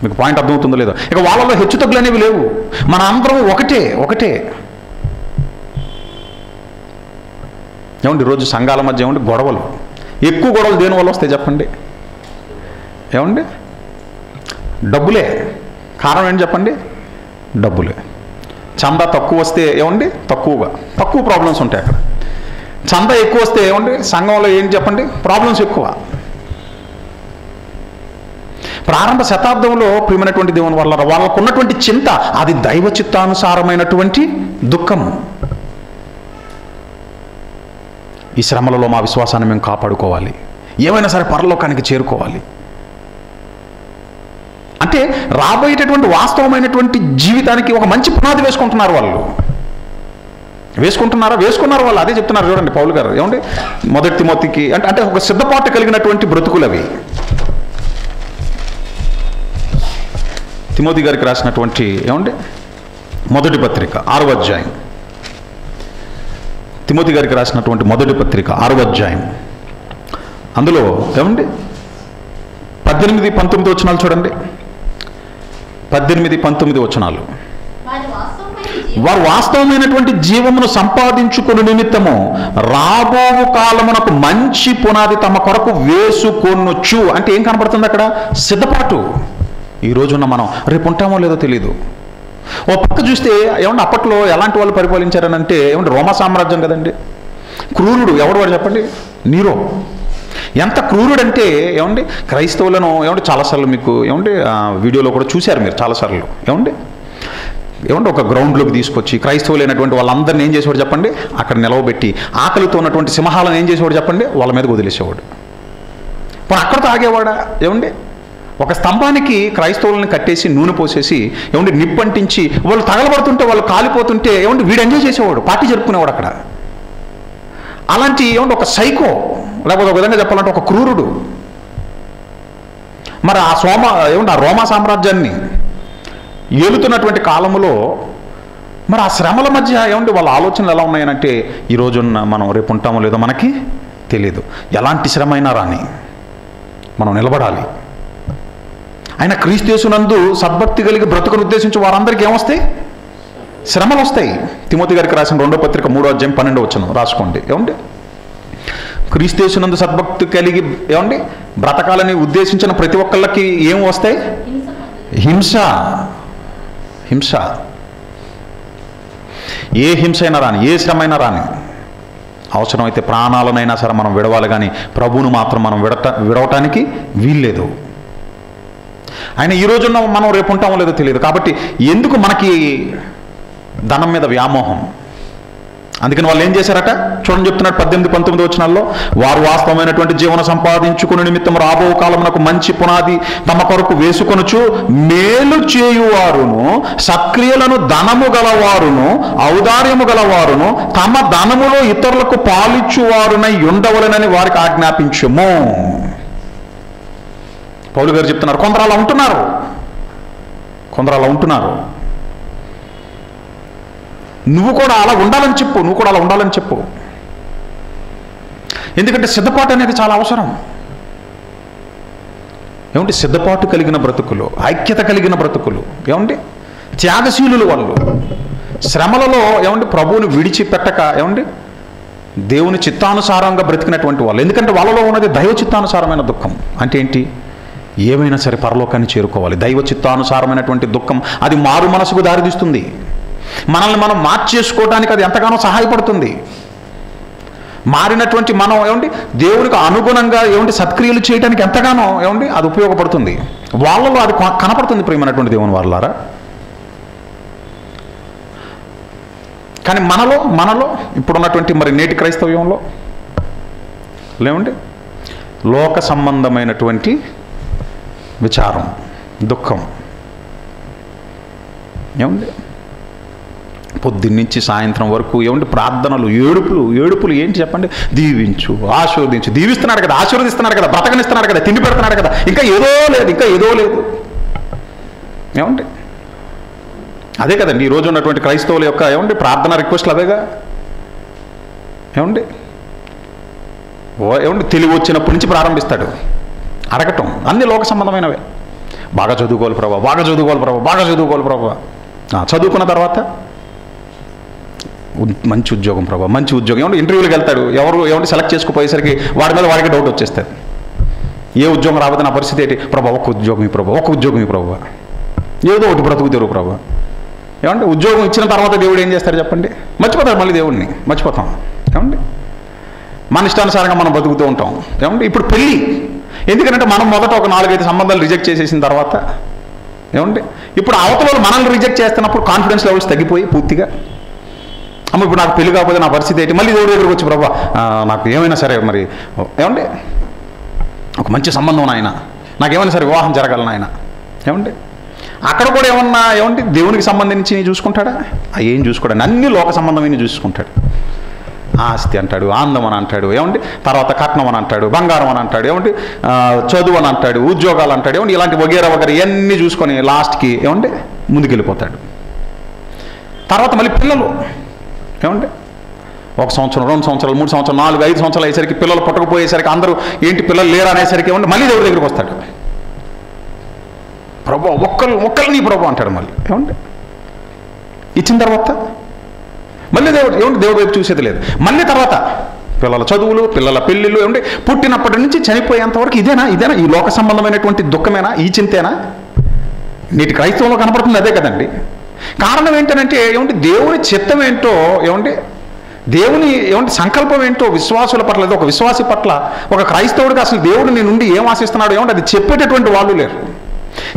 మీకు పాయింట్ అర్థమవుతుందో లేదో? ఇక వాళ్ళలో హెచ్చు తగ్గులు అనేవి లేవు. మన అందరం ఒకటే. ఏమండి రోజు సంఘాల మధ్య ఏమండి గొడవలు, ఎక్కువ గొడవలు దేని వల్ల వస్తాయి చెప్పండి? ఏమండి డబ్బులే కారణం ఏంటి చెప్పండి? డబ్బులే. చందా తక్కువ వస్తే ఏమండి తక్కువ ప్రాబ్లమ్స్ ఉంటాయి అక్కడ. చందా ఎక్కువ వస్తే ఏమండి సంఘంలో ఏంటి చెప్పండి? ప్రాబ్లమ్స్ ఎక్కువ. ప్రారంభ శతాబ్దంలో ప్రియమైనటువంటి దేవుని వల్ల వాళ్ళకు ఉన్నటువంటి చింత అది దైవ చిత్తానుసారమైనటువంటి దుఃఖం. ఈ శ్రమలలో మా విశ్వాసాన్ని మేము కాపాడుకోవాలి, ఏమైనా సరే పరలోకానికి చేరుకోవాలి. అంటే రాబోయేటటువంటి వాస్తవమైనటువంటి జీవితానికి ఒక మంచి పునాది వేసుకుంటున్నారు వాళ్ళు. వేసుకున్నారు వాళ్ళు. అదే చెప్తున్నారు చూడండి పౌలు గారు. ఏమంటే మొదటి తిమోతికి అంటే ఒక సిద్ధపాటు కలిగినటువంటి బ్రతుకులు అవి. తిమోతి గారికి రాసినటువంటి ఏమంటే మొదటి పత్రిక 6వ అధ్యాయం. తిమోతి గారికి రాసినటువంటి మొదటి పత్రిక 6వ అధ్యాయం. అందులో ఏమండి 18-19 వచనాలు చూడండి. 18-19 వచనాలు. వారు వాస్తవమైనటువంటి జీవమును సంపాదించుకుని నిమిత్తము రాబో కాలమునకు మంచి పునాది తమ కొరకు వేసుకొనొచ్చు. అంటే ఏం కనపడుతుంది అక్కడ? సిద్ధపాటు. ఈ రోజున్న మనం రేపు ఉంటామో లేదో తెలియదు. ఓ పక్క చూస్తే ఏమన్నా అప్పట్లో ఎలాంటి వాళ్ళు పరిపాలించారని అంటే ఏమంటే రోమా సామ్రాజ్యం కదండి. క్రూరుడు ఎవడు వాడు చెప్పండి? నీరో. ఎంత క్రూరుడంటే ఏమండి క్రైస్తవులను ఏమంటే చాలాసార్లు మీకు ఏమంటే వీడియోలో కూడా చూశారు మీరు చాలాసార్లు. ఏమంటే ఒక గ్రౌండ్లోకి తీసుకొచ్చి క్రైస్తవులైనటువంటి వాళ్ళందరినీ ఏం చేసేవాడు చెప్పండి? అక్కడ నిలవబెట్టి ఆకలితో ఉన్నటువంటి సింహాలను ఏం చేసేవాడు చెప్పండి? వాళ్ళ మీదకి వదిలేసేవాడు. మరి అక్కడితో ఆగేవాడా? ఏమండి ఒక స్తంభానికి క్రైస్తవులను కట్టేసి నూనె పోసేసి ఏమంటే నిప్పంటించి వాళ్ళు తగలబడుతుంటే వాళ్ళు కాలిపోతుంటే ఏమంటే వీడు ఎంజాయ్ చేసేవాడు, పార్టీ జరుపుకునేవాడు అక్కడ. అలాంటి ఏమంటే ఒక సైకో, లేకపోతే ఒక విధంగా చెప్పాలంటే ఒక క్రూరుడు. మరి ఆ రోమా సామ్రాజ్యాన్ని ఏలుతున్నటువంటి కాలంలో మరి ఆ శ్రమల మధ్య ఏమంటే వాళ్ళ ఆలోచనలు ఎలా ఉన్నాయనంటే, ఈరోజు మనం రేపు ఉంటామో లేదో మనకి తెలియదు, ఎలాంటి శ్రమ అయినా రాని మనం నిలబడాలి. ఆయన క్రీస్తు యేసునందు సద్భక్తి కలిగి బ్రతుకును ఉద్దేశించి వారందరికీ ఏమొస్తాయి? శ్రమలు వస్తాయి. తిమోతి గారికి రాసిన 2వ పత్రిక 3వ అధ్యాయం 12వ వచనం రాసుకోండి. ఏమండి? క్రీస్తు యేసునందు సద్భక్తి కలిగి ఏమండి బ్రతకాలని ఉద్దేశించిన ప్రతి ఒక్కళ్ళకి ఏం వస్తాయి? హింస. హింస. ఏ హింస అయినా రాని, ఏ శ్రమ అయినా రాని, అవసరమైతే ప్రాణాలనైనా సరే మనం విడవాలి, కానీ ప్రభువును మాత్రం మనం విడవటానికి వీల్లేదు. ఆయన ఈ రోజున్న మనం రేపు ఉంటామో లేదో తెలియదు. కాబట్టి ఎందుకు మనకి ధనం మీద వ్యామోహం? అందుకని వాళ్ళు ఏం చేశారట చూడండి, చెప్తున్నాడు 18-19 వచనాల్లో, వారు వాస్తవమైనటువంటి జీవన సంపాదించుకునే నిమిత్తం రాబో కాలమునకు మంచి పునాది తమ కొరకు వేసుకొనుచు మేలు చేయువారును సక్రియలను ధనము గలవారును ఔదార్యము గలవారును తమ ధనములో ఇతరులకు పాలిచ్చువారునై ఉండవలెనని వారికి ఆజ్ఞాపించుము. పౌలు గారు చెప్తున్నారు, కొందరు అలా ఉంటున్నారు. నువ్వు కూడా అలా ఉండాలని చెప్పు. ఎందుకంటే సిద్ధపాటు అనేది చాలా అవసరం. ఏమంటే సిద్ధపాటు కలిగిన బ్రతుకులు, ఐక్యత కలిగిన బ్రతుకులు, ఏమంటే త్యాగశీలులు వాళ్ళు. శ్రమలలో ఏమంటే ప్రభువుని విడిచిపెట్టక ఏమంటే దేవుని చిత్తానుసారంగా బ్రతికినటువంటి వాళ్ళు. ఎందుకంటే వాళ్ళలో ఉన్నది దైవ చిత్తానుసారమైన దుఃఖం. అంటే ఏంటి? ఏమైనా సరే పరలోకాన్ని చేరుకోవాలి. దైవ చిత్తానుసారమైనటువంటి దుఃఖం అది మారు మనసుకు దారితీస్తుంది. మనల్ని మనం మార్చేసుకోవడానికి అది ఎంతగానో సహాయపడుతుంది. మారినటువంటి మనం ఏమండి దేవునికి అనుగుణంగా ఏమంటే సత్క్రియలు చేయడానికి ఎంతగానో ఏమండి అది ఉపయోగపడుతుంది. వాళ్ళలో అది కనపడుతుంది ప్రియమైనటువంటి దేవుని వాళ్ళారా. కానీ మనలో ఇప్పుడున్నటువంటి మరి నేటి క్రైస్తవ్యంలో లేవండి లోక సంబంధమైనటువంటి విచారం, దుఃఖం. ఏమండి పొద్దున్నుంచి సాయంత్రం వరకు ఏమంటే ప్రార్థనలు, ఏడుపులు ఏంటి చెప్పండి? దీవించు, ఆశీర్వదించు. దీవిస్తున్నాడు కదా, ఆశీర్వదిస్తున్నాడు కదా, బ్రతకనిస్తున్నాడు కదా, తిండి పెడుతున్నాడు కదా, ఇంకా ఏదో లేదు. ఏమండి అదే కదండి ఈరోజు ఉన్నటువంటి క్రైస్తవుల యొక్క ఏమండి ప్రార్థన రిక్వెస్ట్లు అవేగా. ఏమండి తెలివి వచ్చినప్పటి నుంచి ప్రారంభిస్తాడు అడగటం, అన్ని లోక సంబంధమైనవే. బాగా చదువుకోవాలి ప్రభా. చదువుకున్న తర్వాత మంచి ఉద్యోగం ప్రభా, మంచి ఉద్యోగం. ఏమంటే ఇంటర్వ్యూలకు వెళ్తాడు, ఏమంటే సెలెక్ట్ చేసుకుపోయేసరికి వాడికి డౌట్ వచ్చేస్తుంది. ఏ ఉద్యోగం రాబోతే నా పరిస్థితి ఏంటి ప్రభా? ఒక్క ఉద్యోగం ఈ ప్రభా, ఏదో ఒకటి బ్రతుకు తెరువు ప్రభా. ఏమంటే ఉద్యోగం ఇచ్చిన తర్వాత దేవుడు ఏం చేస్తాడు చెప్పండి? మర్చిపోతాడు, మళ్ళీ దేవుడిని మర్చిపోతాం. ఏమండి మన ఇష్టానుసారంగా మనం బతుకుతూ ఉంటాం. ఏమంటే ఇప్పుడు పెళ్ళి, ఎందుకంటే మనం మొదట ఒక 4-5 సంబంధాలు రిజెక్ట్ చేసేసిన తర్వాత ఏమంటే ఇప్పుడు అవతల వాళ్ళు మనల్ని రిజెక్ట్ చేస్తున్నప్పుడు కాన్ఫిడెన్స్ లెవెల్స్ తగ్గిపోయి పూర్తిగా, అమ్మ ఇప్పుడు నాకు పెళ్లి కాకపోతే నా పరిస్థితి ఏంటి? మళ్ళీ దేవుడి దగ్గరికి వచ్చి ప్రభా నాకు ఏమైనా సరే మరి ఏమండి ఒక మంచి సంబంధం ఆయన, నాకు ఏమైనా సరే వివాహం జరగాలని ఆయన. ఏమండి అక్కడ కూడా ఏమంటే దేవునికి సంబంధించి చూసుకుంటాడా? ఏం చూసుకోవడానికి అన్ని లోక సంబంధమైన చూసుకుంటాడు. ఆస్తి అంటాడు, ఆనందం అని అంటాడు, ఏమండి తర్వాత కట్నం అని అంటాడు, బంగారం అని అంటాడు, ఏమంటే చదువు అని అంటాడు, ఉద్యోగాలు అంటాడు, ఏమంటే ఇలాంటి వగేరా ఇవన్నీ చూసుకొని లాస్ట్కి ఏమంటే ముందుకెళ్ళిపోతాడు. తర్వాత మళ్ళీ పిల్లలు ఏమంటే 1 సంవత్సరం 2 సంవత్సరాలు 3 సంవత్సరాలు 4 5 సంవత్సరాలు అయ్యేసరికి పిల్లలు పుట్టకపోయేసరికి అందరూ ఏంటి పిల్లలు లేరు అనేసరికి ఏమంటే మళ్ళీ దేవుడి దగ్గరికి వస్తాడు. ప్రభు ఒక్కరు నీ ప్రభు అంటాడు. మళ్ళీ ఏమంటే ఇచ్చిన తర్వాత మళ్ళీ దేవుడి వైపు చూసేది లేదు. మళ్ళీ తర్వాత పిల్లల చదువులు, పిల్లల పెళ్ళిళ్ళు, ఏమంటే పుట్టినప్పటి నుంచి చనిపోయేంతవరకు ఇదేనా ఈ లోక సంబంధమైనటువంటి దుఃఖమేనా, ఈ చింతేనా నేటి క్రైస్తవంలో కనపడుతుంది? అదే కదండి. కారణం ఏంటంటే ఏమంటే దేవుని చిత్తం ఏంటో, ఏమంటే దేవుని సంకల్పం ఏంటో విశ్వాసుల పట్ల, ఒక విశ్వాసి పట్ల, ఒక క్రైస్తవుడికి అసలు దేవుడు నీ నుండి ఏం ఆశిస్తున్నాడు ఏమంటే అది చెప్పేటటువంటి వాళ్ళు లేరు.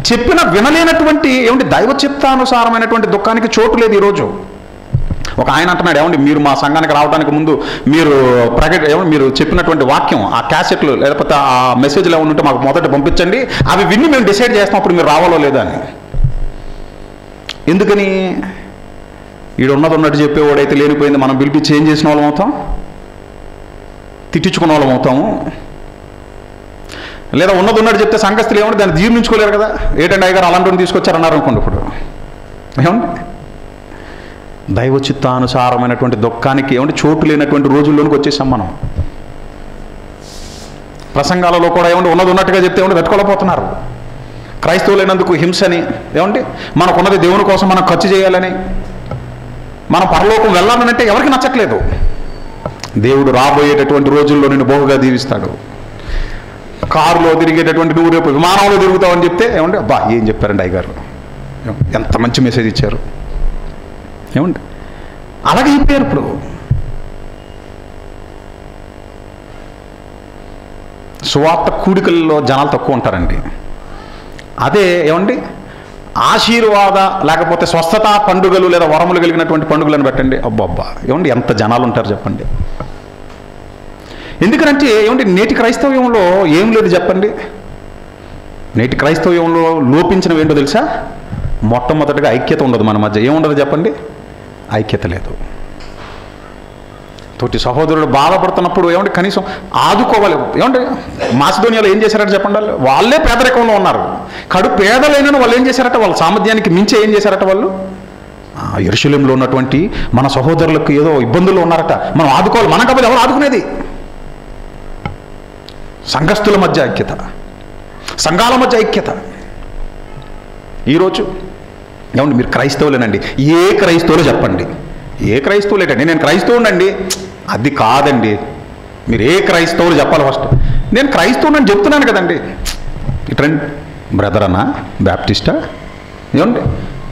చెప్పిన వినలేనటువంటి దైవ చిత్తానుసారమైనటువంటి దుఃఖానికి చోటు లేదు ఈరోజు. ఒక ఆయన అంటున్నాడు, ఏమండి మీరు మా సంఘానికి రావడానికి ముందు మీరు మీరు చెప్పినటువంటి వాక్యం ఆ క్యాసెట్లు లేకపోతే ఆ మెసేజ్లు ఏమైనా ఉంటే మాకు మొదట పంపించండి, అవి విన్ని మేము డిసైడ్ చేస్తాం అప్పుడు మీరు రావాలో లేదా అని. ఎందుకని? ఈడు ఉన్నట్టు చెప్పేవాడైతే లేనిపోయింది మనం పిలిపించి ఏం చేసిన వాళ్ళం అవుతాం, తిట్టించుకున్న వాళ్ళం అవుతాము. లేదా ఉన్నట్టు చెప్తే సంఘస్థులు ఏమంటే దాన్ని జీర్ణించుకోలేరు కదా. ఏంటంటే అయ్యగారు అలాంటి తీసుకొచ్చారన్నారు అనుకోండి. ఇప్పుడు ఏమండి దైవ చిత్తానుసారమైనటువంటి దుఃఖానికి ఏమంటే చోటు లేనటువంటి రోజుల్లోనికి వచ్చేసాం మనం. ప్రసంగాలలో కూడా ఏమంటే ఉన్నట్టుగా చెప్తే ఏమంటే తట్టుకోలేకపోతున్నారు. క్రైస్తవులైనందుకు హింసని, ఏమంటే మనకున్నది దేవుని కోసం మనం ఖర్చు చేయాలని, మనం పరలోకం వెళ్ళాలనంటే ఎవరికి నచ్చట్లేదు. దేవుడు రాబోయేటటువంటి రోజుల్లో నిన్ను బహుగా దీవిస్తాడు. కారులో తిరిగేటటువంటి నువ్వు రేపు విమానంలో తిరుగుతావని చెప్తే ఏమంటే అబ్బా ఏం చెప్పారండి అయ్యగారు, ఎంత మంచి మెసేజ్ ఇచ్చారు. ఏమండి అలాగే అయిపోయారు. ఇప్పుడు సువార్త కూడికల్లో జనాలు తక్కువ ఉంటారండి. అదే ఏమండి ఆశీర్వాద లేకపోతే స్వస్థత పండుగలు లేదా వరములు కలిగినటువంటి పండుగలను పెట్టండి, అబ్బా ఏమండి ఎంత జనాలు ఉంటారు చెప్పండి. ఎందుకంటే ఏమంటే నేటి క్రైస్తవ్యంలో ఏం లేదు చెప్పండి. నేటి క్రైస్తవ్యంలో లోపించినవి ఏంటో తెలుసా? మొట్టమొదటిగా ఐక్యత ఉండదు మన మధ్య. ఏముండదు చెప్పండి? ఐక్యత లేదు. తోటి సహోదరుడు బాధపడుతున్నప్పుడు ఏమంటే కనీసం ఆదుకోవాలి. ఏమంటే మాసిదోనియాలో ఏం చేశారట చెప్పండి? వాళ్ళే పేదరికంలో ఉన్నారు. కడు పేదలైన వాళ్ళు ఏం చేశారట? వాళ్ళ సామర్థ్యానికి మించి ఏం చేశారట? వాళ్ళు యెరూషలేములో ఉన్నటువంటి మన సహోదరులకు ఏదో ఇబ్బందులు ఉన్నారట, మనం ఆదుకోవాలి. మనం కాబట్టి ఎవరు ఆదుకునేది? సంఘస్థుల మధ్య ఐక్యత, సంఘాల మధ్య ఐక్యత. ఈరోజు ఏమండి మీరు క్రైస్తవులేనండి, ఏ క్రైస్తవులు చెప్పండి? ఏ క్రైస్తవులేటండి? నేను క్రైస్తవునండి, అది కాదండి. మీరు ఏ క్రైస్తవులు చెప్పాలి ఫస్ట్. నేను క్రైస్తవునని చెప్తున్నాను కదండి. ఇట్రండి బ్రదర్ అన్నా, బ్యాప్టిస్టా, ఏమండి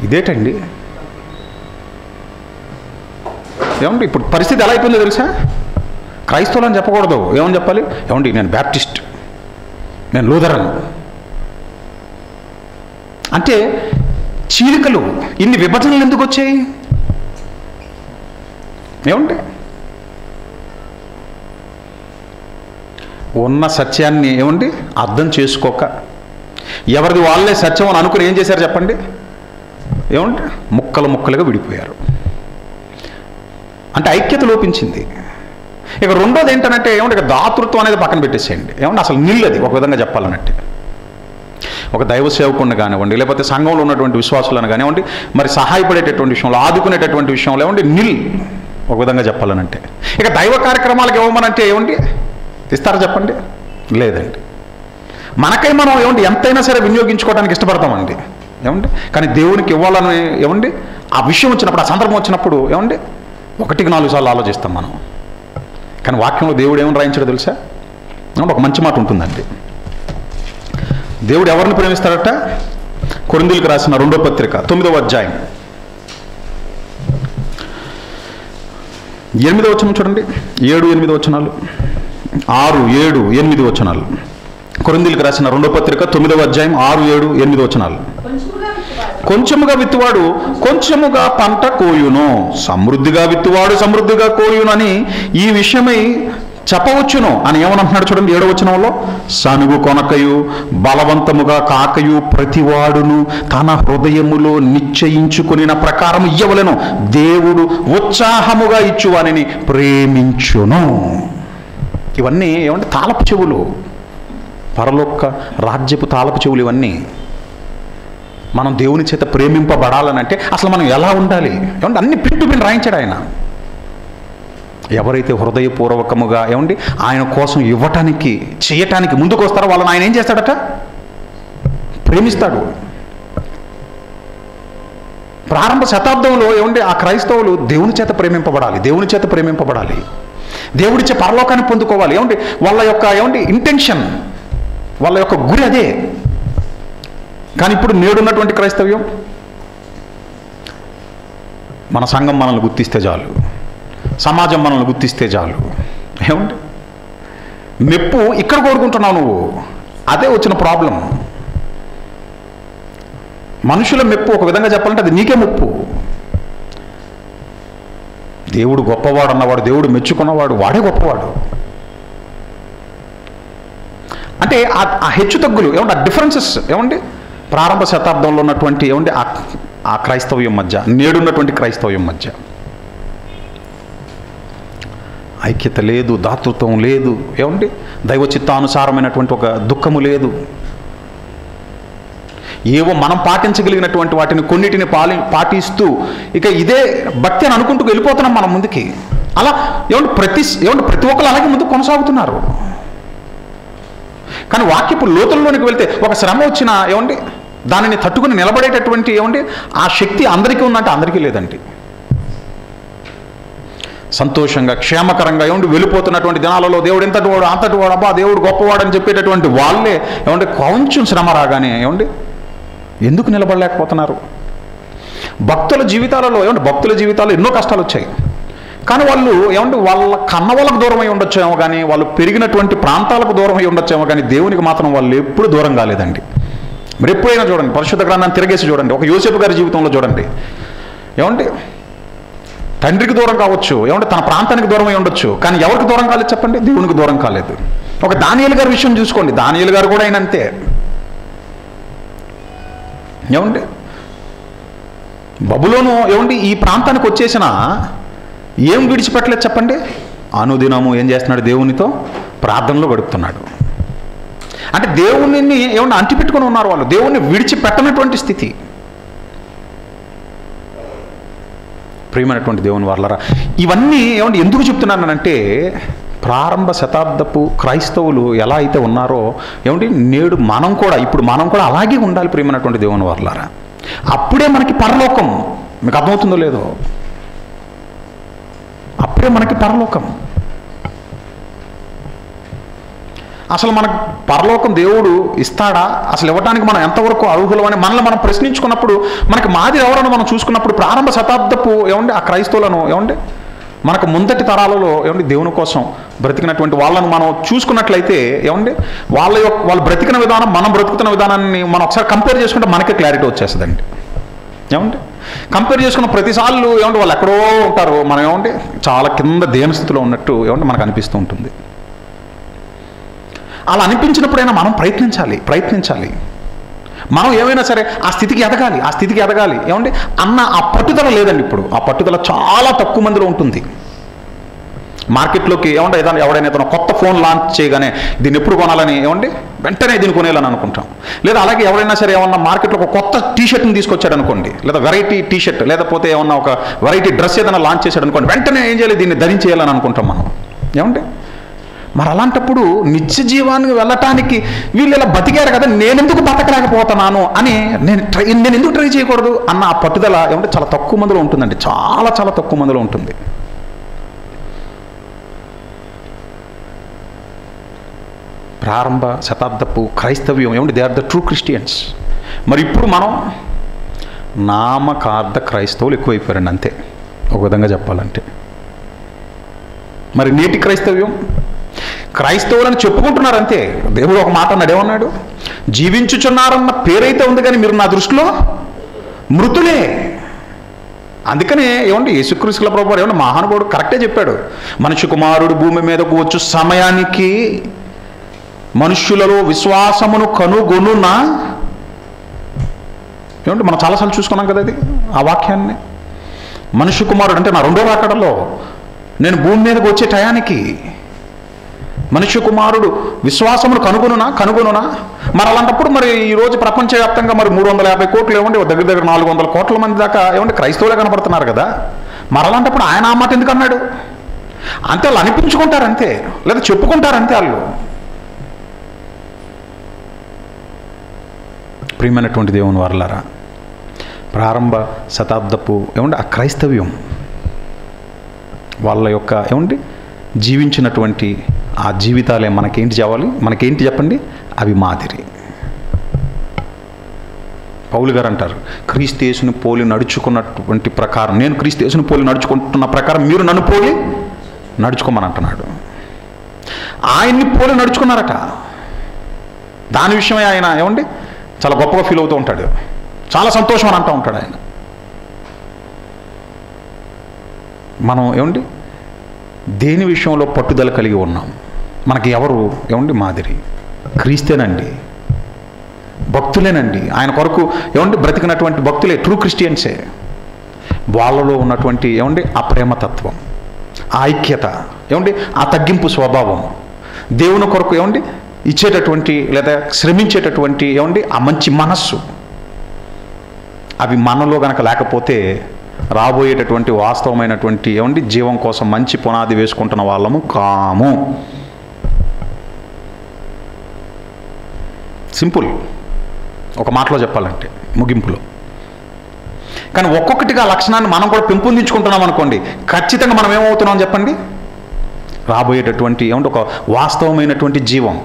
ఇదేటండి? ఏమండి ఇప్పుడు పరిస్థితి ఎలా అయిపోయిందో తెలుసా? క్రైస్తవులు అని చెప్పకూడదు. ఏమని చెప్పాలి? ఏమండి నేను బ్యాప్టిస్ట్, నేను లూథరన్. అంటే చీలికలు, ఇన్ని విభజనలు ఎందుకు వచ్చాయి? ఏమండి ఉన్న సత్యాన్ని ఏమండి అర్థం చేసుకోక ఎవరిది వాళ్ళే సత్యం అని అనుకుని ఏం చేశారు చెప్పండి? ఏమండి ముక్కలు ముక్కలుగా విడిపోయారు. అంటే ఐక్యత లోపించింది. ఇక రెండోది ఏంటంటే ఏమంటే ఇక దాతృత్వం అనేది పక్కన పెట్టేసేయండి. ఏమంటే అసలు నిల్లది ఒక విధంగా చెప్పాలనంటే. ఒక దైవ సేవకుడిని కానివ్వండి, లేకపోతే సంఘంలో ఉన్నటువంటి విశ్వాసులను కానివ్వండి, మరి సహాయపడేటటువంటి విషయంలో, ఆదుకునేటటువంటి విషయంలో ఏమండి నిల్ ఒక విధంగా చెప్పాలనంటే. ఇక దైవ కార్యక్రమాలకు ఇవ్వమనంటే ఏమండి ఇస్తారా చెప్పండి? లేదండి. మనకై మనం ఏమండి ఎంతైనా సరే వినియోగించుకోవడానికి ఇష్టపడతామండి. ఏమండి కానీ దేవునికి ఇవ్వాలని ఏమండి ఆ విషయం వచ్చినప్పుడు, ఆ సందర్భం వచ్చినప్పుడు ఏమండి 1-4 సార్లు ఆలోచిస్తాం మనం. కానీ వాక్యంలో దేవుడు ఏమని రాయించాడో తెలుసా? ఒక మంచి మాట ఉంటుందండి. దేవుడు ఎవరిని ప్రేమిస్తాడట? కొరింథీయులకు రాసిన 2వ పత్రిక 9వ అధ్యాయం 8వ వచనం చూడండి. 7-8 వచనాలు, 6-7-8 వచనాలు. కొరింథీయులకు రాసిన 2వ పత్రిక 9వ అధ్యాయం 6-7-8 వచనాలు. కొంచెముగా విత్తువాడు కొంచెముగా పంట కోయును, సమృద్ధిగా విత్తువాడు సమృద్ధిగా కోయును అని ఈ విషయమై చెప్పవచ్చును అని ఏమనంటున్నాడు చూడండి 7వ వచనంలో. సనుగు కొనకయు బలవంతముగా కాకయు ప్రతివాడును తన హృదయములో నిశ్చయించుకుని ప్రకారం ఇయ్యవలెను, దేవుడు ఉత్సాహముగా ఇచ్చువానిని ప్రేమించును. ఇవన్నీ ఏమంటే తాళపు చెవులు, పరలోక రాజ్యపు తాళపు చెవులు. ఇవన్నీ మనం దేవుని చేత ప్రేమింపబడాలనంటే అసలు మనం ఎలా ఉండాలి? ఏమంటే అన్ని పిన్ టు పిన్ రాయించాడు ఆయన. ఎవరైతే హృదయపూర్వకముగా ఏమండి ఆయన కోసం ఇవ్వటానికి చేయటానికి ముందుకు వస్తారో వాళ్ళని ఆయన ఏం చేస్తాడట? ప్రేమిస్తాడు. ప్రారంభ శతాబ్దంలో ఏమండి ఆ క్రైస్తవులు దేవుని చేత ప్రేమింపబడాలి, దేవుని చేత ప్రేమింపబడాలి, దేవుడిచ్చే పరలోకాన్ని పొందుకోవాలి. ఏమండి వాళ్ళ యొక్క ఏమండి ఇంటెన్షన్, వాళ్ళ యొక్క గురి అదే. కానీ ఇప్పుడు నేడున్నటువంటి క్రైస్తవ్యం, మన సంఘం మనల్ని గుర్తిస్తే చాలు, సమాజం మనల్ని గుర్తిస్తే చాలు. ఏమండి మెప్పు ఇక్కడ కోరుకుంటున్నావు నువ్వు, అదే వచ్చిన ప్రాబ్లం. మనుషుల మెప్పు ఒక విధంగా చెప్పాలంటే అది నీకే ముప్పు. దేవుడు గొప్పవాడు అన్నవాడు, దేవుడు మెచ్చుకున్నవాడు, వాడే గొప్పవాడు. అంటే ఆ హెచ్చు తగ్గులు ఏమంటే ఆ డిఫరెన్సెస్ ఏమండి ప్రారంభ శతాబ్దంలో ఉన్నటువంటి ఏమండి ఆ క్రైస్తవ్యం మధ్య, నేడున్నటువంటి క్రైస్తవ్యం మధ్య ఐక్యత లేదు, దాతృత్వం లేదు, ఏమండి దైవ చిత్తానుసారమైనటువంటి ఒక దుఃఖము లేదు. ఏవో మనం పాటించగలిగినటువంటి వాటిని కొన్నిటిని పాటిస్తూ ఇక ఇదే భక్తి అని అనుకుంటూ వెళ్ళిపోతున్నాం మనం ముందుకి. అలా ఏమంటే ప్రతి ఒక్కరు అలాగే ముందుకు కొనసాగుతున్నారు. కానీ వాక్యపు లోతుల్లోనికి వెళ్తే ఒక శ్రమ వచ్చినా ఏమండి దానిని తట్టుకుని నిలబడేటటువంటి ఏమండి ఆ శక్తి అందరికీ ఉందంటే అందరికీ లేదండి. సంతోషంగా క్షేమకరంగా ఏమంటే వెళ్ళిపోతున్నటువంటి దినాలలో దేవుడు ఎంతటి వాడు అంతటి వాడు, అబ్బా దేవుడు గొప్పవాడు అని చెప్పేటటువంటి వాళ్ళే ఏమంటే కొంచెం శ్రమ రాగానే ఏమండి ఎందుకు నిలబడలేకపోతున్నారు? భక్తుల జీవితాలలో భక్తుల జీవితాల్లో ఎన్నో కష్టాలు వచ్చాయి. కానీ వాళ్ళు వాళ్ళ కన్న వాళ్ళకు దూరం అయి ఉండొచ్చేమో కానీ, వాళ్ళు పెరిగినటువంటి ప్రాంతాలకు దూరం అయి ఉండొచ్చేమో కానీ దేవునికి మాత్రం వాళ్ళు ఎప్పుడు దూరం కాలేదండి. మరి ఎప్పుడైనా చూడండి, పరిశుద్ధ గ్రంథాన్ని తిరగేసి చూడండి, ఒక యోసేపు గారి జీవితంలో చూడండి, తండ్రికి దూరం కావచ్చు, తన ప్రాంతానికి దూరం అయి ఉండొచ్చు, కానీ ఎవరికి దూరం కాలేదు చెప్పండి? దేవునికి దూరం కాలేదు. ఒక దానియేలు గారి విషయం చూసుకోండి, దానియేలు గారు కూడా అయినంతే. బబులోను ఈ ప్రాంతానికి వచ్చేసిన ఏం విడిచిపెట్టలేదు చెప్పండి? అనుదినము ఏం చేస్తున్నాడు? దేవునితో ప్రార్థనలో గడుపుతున్నాడు. అంటే దేవుని అంటిపెట్టుకుని ఉన్నారు వాళ్ళు, దేవుణ్ణి విడిచిపెట్టనటువంటి స్థితి. ప్రియమైనటువంటి దేవుని వాళ్ళరా, ఇవన్నీ ఎందుకు చెప్తున్నానంటే ప్రారంభ శతాబ్దపు క్రైస్తవులు ఎలా అయితే ఉన్నారో నేడు ఇప్పుడు మనం కూడా అలాగే ఉండాలి. ప్రియమైనటువంటి దేవుని వాళ్ళరా, అప్పుడే మనకి పరలోకం. మీకు అర్థమవుతుందో లేదో? అప్పుడే మనకి పరలోకం. అసలు మనకు పరలోకం దేవుడు ఇస్తాడా? అసలు ఇవ్వడానికి మనం ఎంతవరకు అర్హులం అని మనల్ని మనం ప్రశ్నించుకున్నప్పుడు, మనకి మాదిరి ఎవరన్నా మనం చూసుకున్నప్పుడు ప్రారంభ శతాబ్దపు ఆ క్రైస్తవులను మనకు ముందటి తరాలలో దేవుని కోసం బ్రతికినటువంటి వాళ్ళను మనం చూసుకున్నట్లయితే వాళ్ళు బ్రతికిన విధానం, మనం బ్రతుకుతున్న విధానాన్ని మనం ఒకసారి కంపేర్ చేసుకుంటే మనకే క్లారిటీ వచ్చేస్తుందండి. కంపేర్ చేసుకున్న ప్రతిసార్లు వాళ్ళు ఎక్కడో ఉంటారు, మనం చాలా కింద దేని స్థితిలో ఉన్నట్టు మనకు అనిపిస్తూ ఉంటుంది. అలా అనిపించినప్పుడైనా మనం ప్రయత్నించాలి. మనం ఏమైనా సరే ఆ స్థితికి ఎదగాలి అన్న ఆ పట్టుదల లేదండి. ఇప్పుడు ఆ పట్టుదల చాలా తక్కువ మందిలో ఉంటుంది. మార్కెట్లోకి ఎవడైనా కొత్త ఫోన్ లాంచ్ చేయగానే దీన్ని ఎప్పుడు కొనాలని వెంటనే దీన్ని కొనేయాలని అనుకుంటాం. లేదా అలాగే ఎవరైనా సరే ఏమన్నా మార్కెట్లో ఒక కొత్త టీషర్ట్ని తీసుకొచ్చాడు అనుకోండి, లేదా వెరైటీ టీషర్ట్, లేకపోతే ఏమన్నా ఒక వెరైటీ డ్రెస్ ఏదైనా లాంచ్ చేశాడు అనుకోండి, వెంటనే ఏం చేయాలి? దీన్ని ధరించేయాలని అనుకుంటాం మనం. మరి అలాంటప్పుడు నిత్య జీవానికి వెళ్ళటానికి వీళ్ళు ఇలా బతికారు కదా, నేనెందుకు బతకలేకపోతున్నాను అని నేను ఎందుకు ట్రై చేయకూడదు అన్న ఆ పట్టుదల చాలా తక్కువ మందిలో ఉంటుందండి. చాలా చాలా తక్కువ మందిలో ఉంటుంది. ప్రారంభ శతాబ్దపు క్రైస్తవ్యం they are the true Christians. మరి ఇప్పుడు మనం నామకార్థ క్రైస్తవులు ఎక్కువైపోయారండి, అంతే ఒక విధంగా చెప్పాలంటే. మరి నేటి క్రైస్తవులని చెప్పుకుంటున్నారు అంతే. దేవుడు ఒక మాట అన్నాడు, ఏమన్నాడు? జీవించుచున్నారన్న పేరైతే ఉంది కానీ మీరు నా దృష్టిలో మృతులే. అందుకనే యేసుక్రీస్తుల ప్రభువు మహానుభావుడు కరెక్టే చెప్పాడు, మనిషి కుమారుడు భూమి మీదకు వచ్చు సమయానికి మనుష్యులలో విశ్వాసమును కనుగొనునా. మనం చాలాసార్లు చూసుకున్నాం కదా అది ఆ వాక్యాన్ని. మనిషి కుమారుడు అంటే నా రెండో రాకడలో నేను భూమి మీదకు వచ్చే టయానికి మనిషి కుమారుడు విశ్వాసమును కనుగొనునా. మరి అలాంటప్పుడు మరి ఈరోజు ప్రపంచవ్యాప్తంగా మరి 350 కోట్లు దగ్గర 400 కోట్ల మంది దాకా క్రైస్తవులే కనపడుతున్నారు కదా. మరి అలాంటప్పుడు ఆయన ఆ మాట ఎందుకు అన్నాడు? అంతే వాళ్ళు అనిపించుకుంటారంతే, లేదా చెప్పుకుంటారంతే వాళ్ళు. ప్రియమైనటువంటి దేవుని వారలారా, ప్రారంభ శతాబ్దపు ఆ క్రైస్తవ్యం వాళ్ళ యొక్క జీవించినటువంటి ఆ జీవితాలే మనకేంటి చెప్పండి? అవి మాదిరి. పౌలు గారు అంటారు, క్రీస్తు యేసుని పోలి నడుచుకున్నటువంటి ప్రకారం, నేను క్రీస్తు యేసుని పోలి నడుచుకుంటున్న ప్రకారం మీరు నన్ను పోలి నడుచుకోమని అంటున్నాడు. ఆయన్ని పోలి నడుచుకున్నారట. దాని విషయమే ఆయన చాలా గొప్పగా ఫీల్ అవుతూ ఉంటాడు, చాలా సంతోషం అని అంటూ ఉంటాడు ఆయన. మనం ఏమండి దేని విషయంలో పట్టుదల కలిగి ఉన్నాం? మనకి ఎవరు ఏమండి మాదిరి? క్రీస్తేనండి, భక్తులేనండి. ఆయన కొరకు ఏమండి బ్రతికినటువంటి భక్తులే, ట్రూ క్రిస్టియన్సే. వాళ్ళలో ఉన్నటువంటి ఏమండి ఆ ప్రేమతత్వం, ఆ ఐక్యత, ఏమండి ఆ తగ్గింపు స్వభావం, దేవుని కొరకు ఏమండి ఇచ్చేటటువంటి లేదా శ్రమించేటటువంటి ఏమండి ఆ మంచి మనస్సు, అవి మనలో గనక లేకపోతే రాబోయేటటువంటి వాస్తవమైనటువంటి ఏమండి జీవం కోసం మంచి పునాది వేసుకుంటున్న వాళ్ళము కాము. సింపుల్, ఒక మాటలో చెప్పాలంటే ముగింపులో. కానీ ఒక్కొక్కటిగా లక్షణాన్ని మనం కూడా పెంపొందించుకుంటున్నాం అనుకోండి, ఖచ్చితంగా మనం ఏమవుతున్నాం చెప్పండి? రాబోయేటటువంటి ఏమంటే ఒక వాస్తవమైనటువంటి జీవం.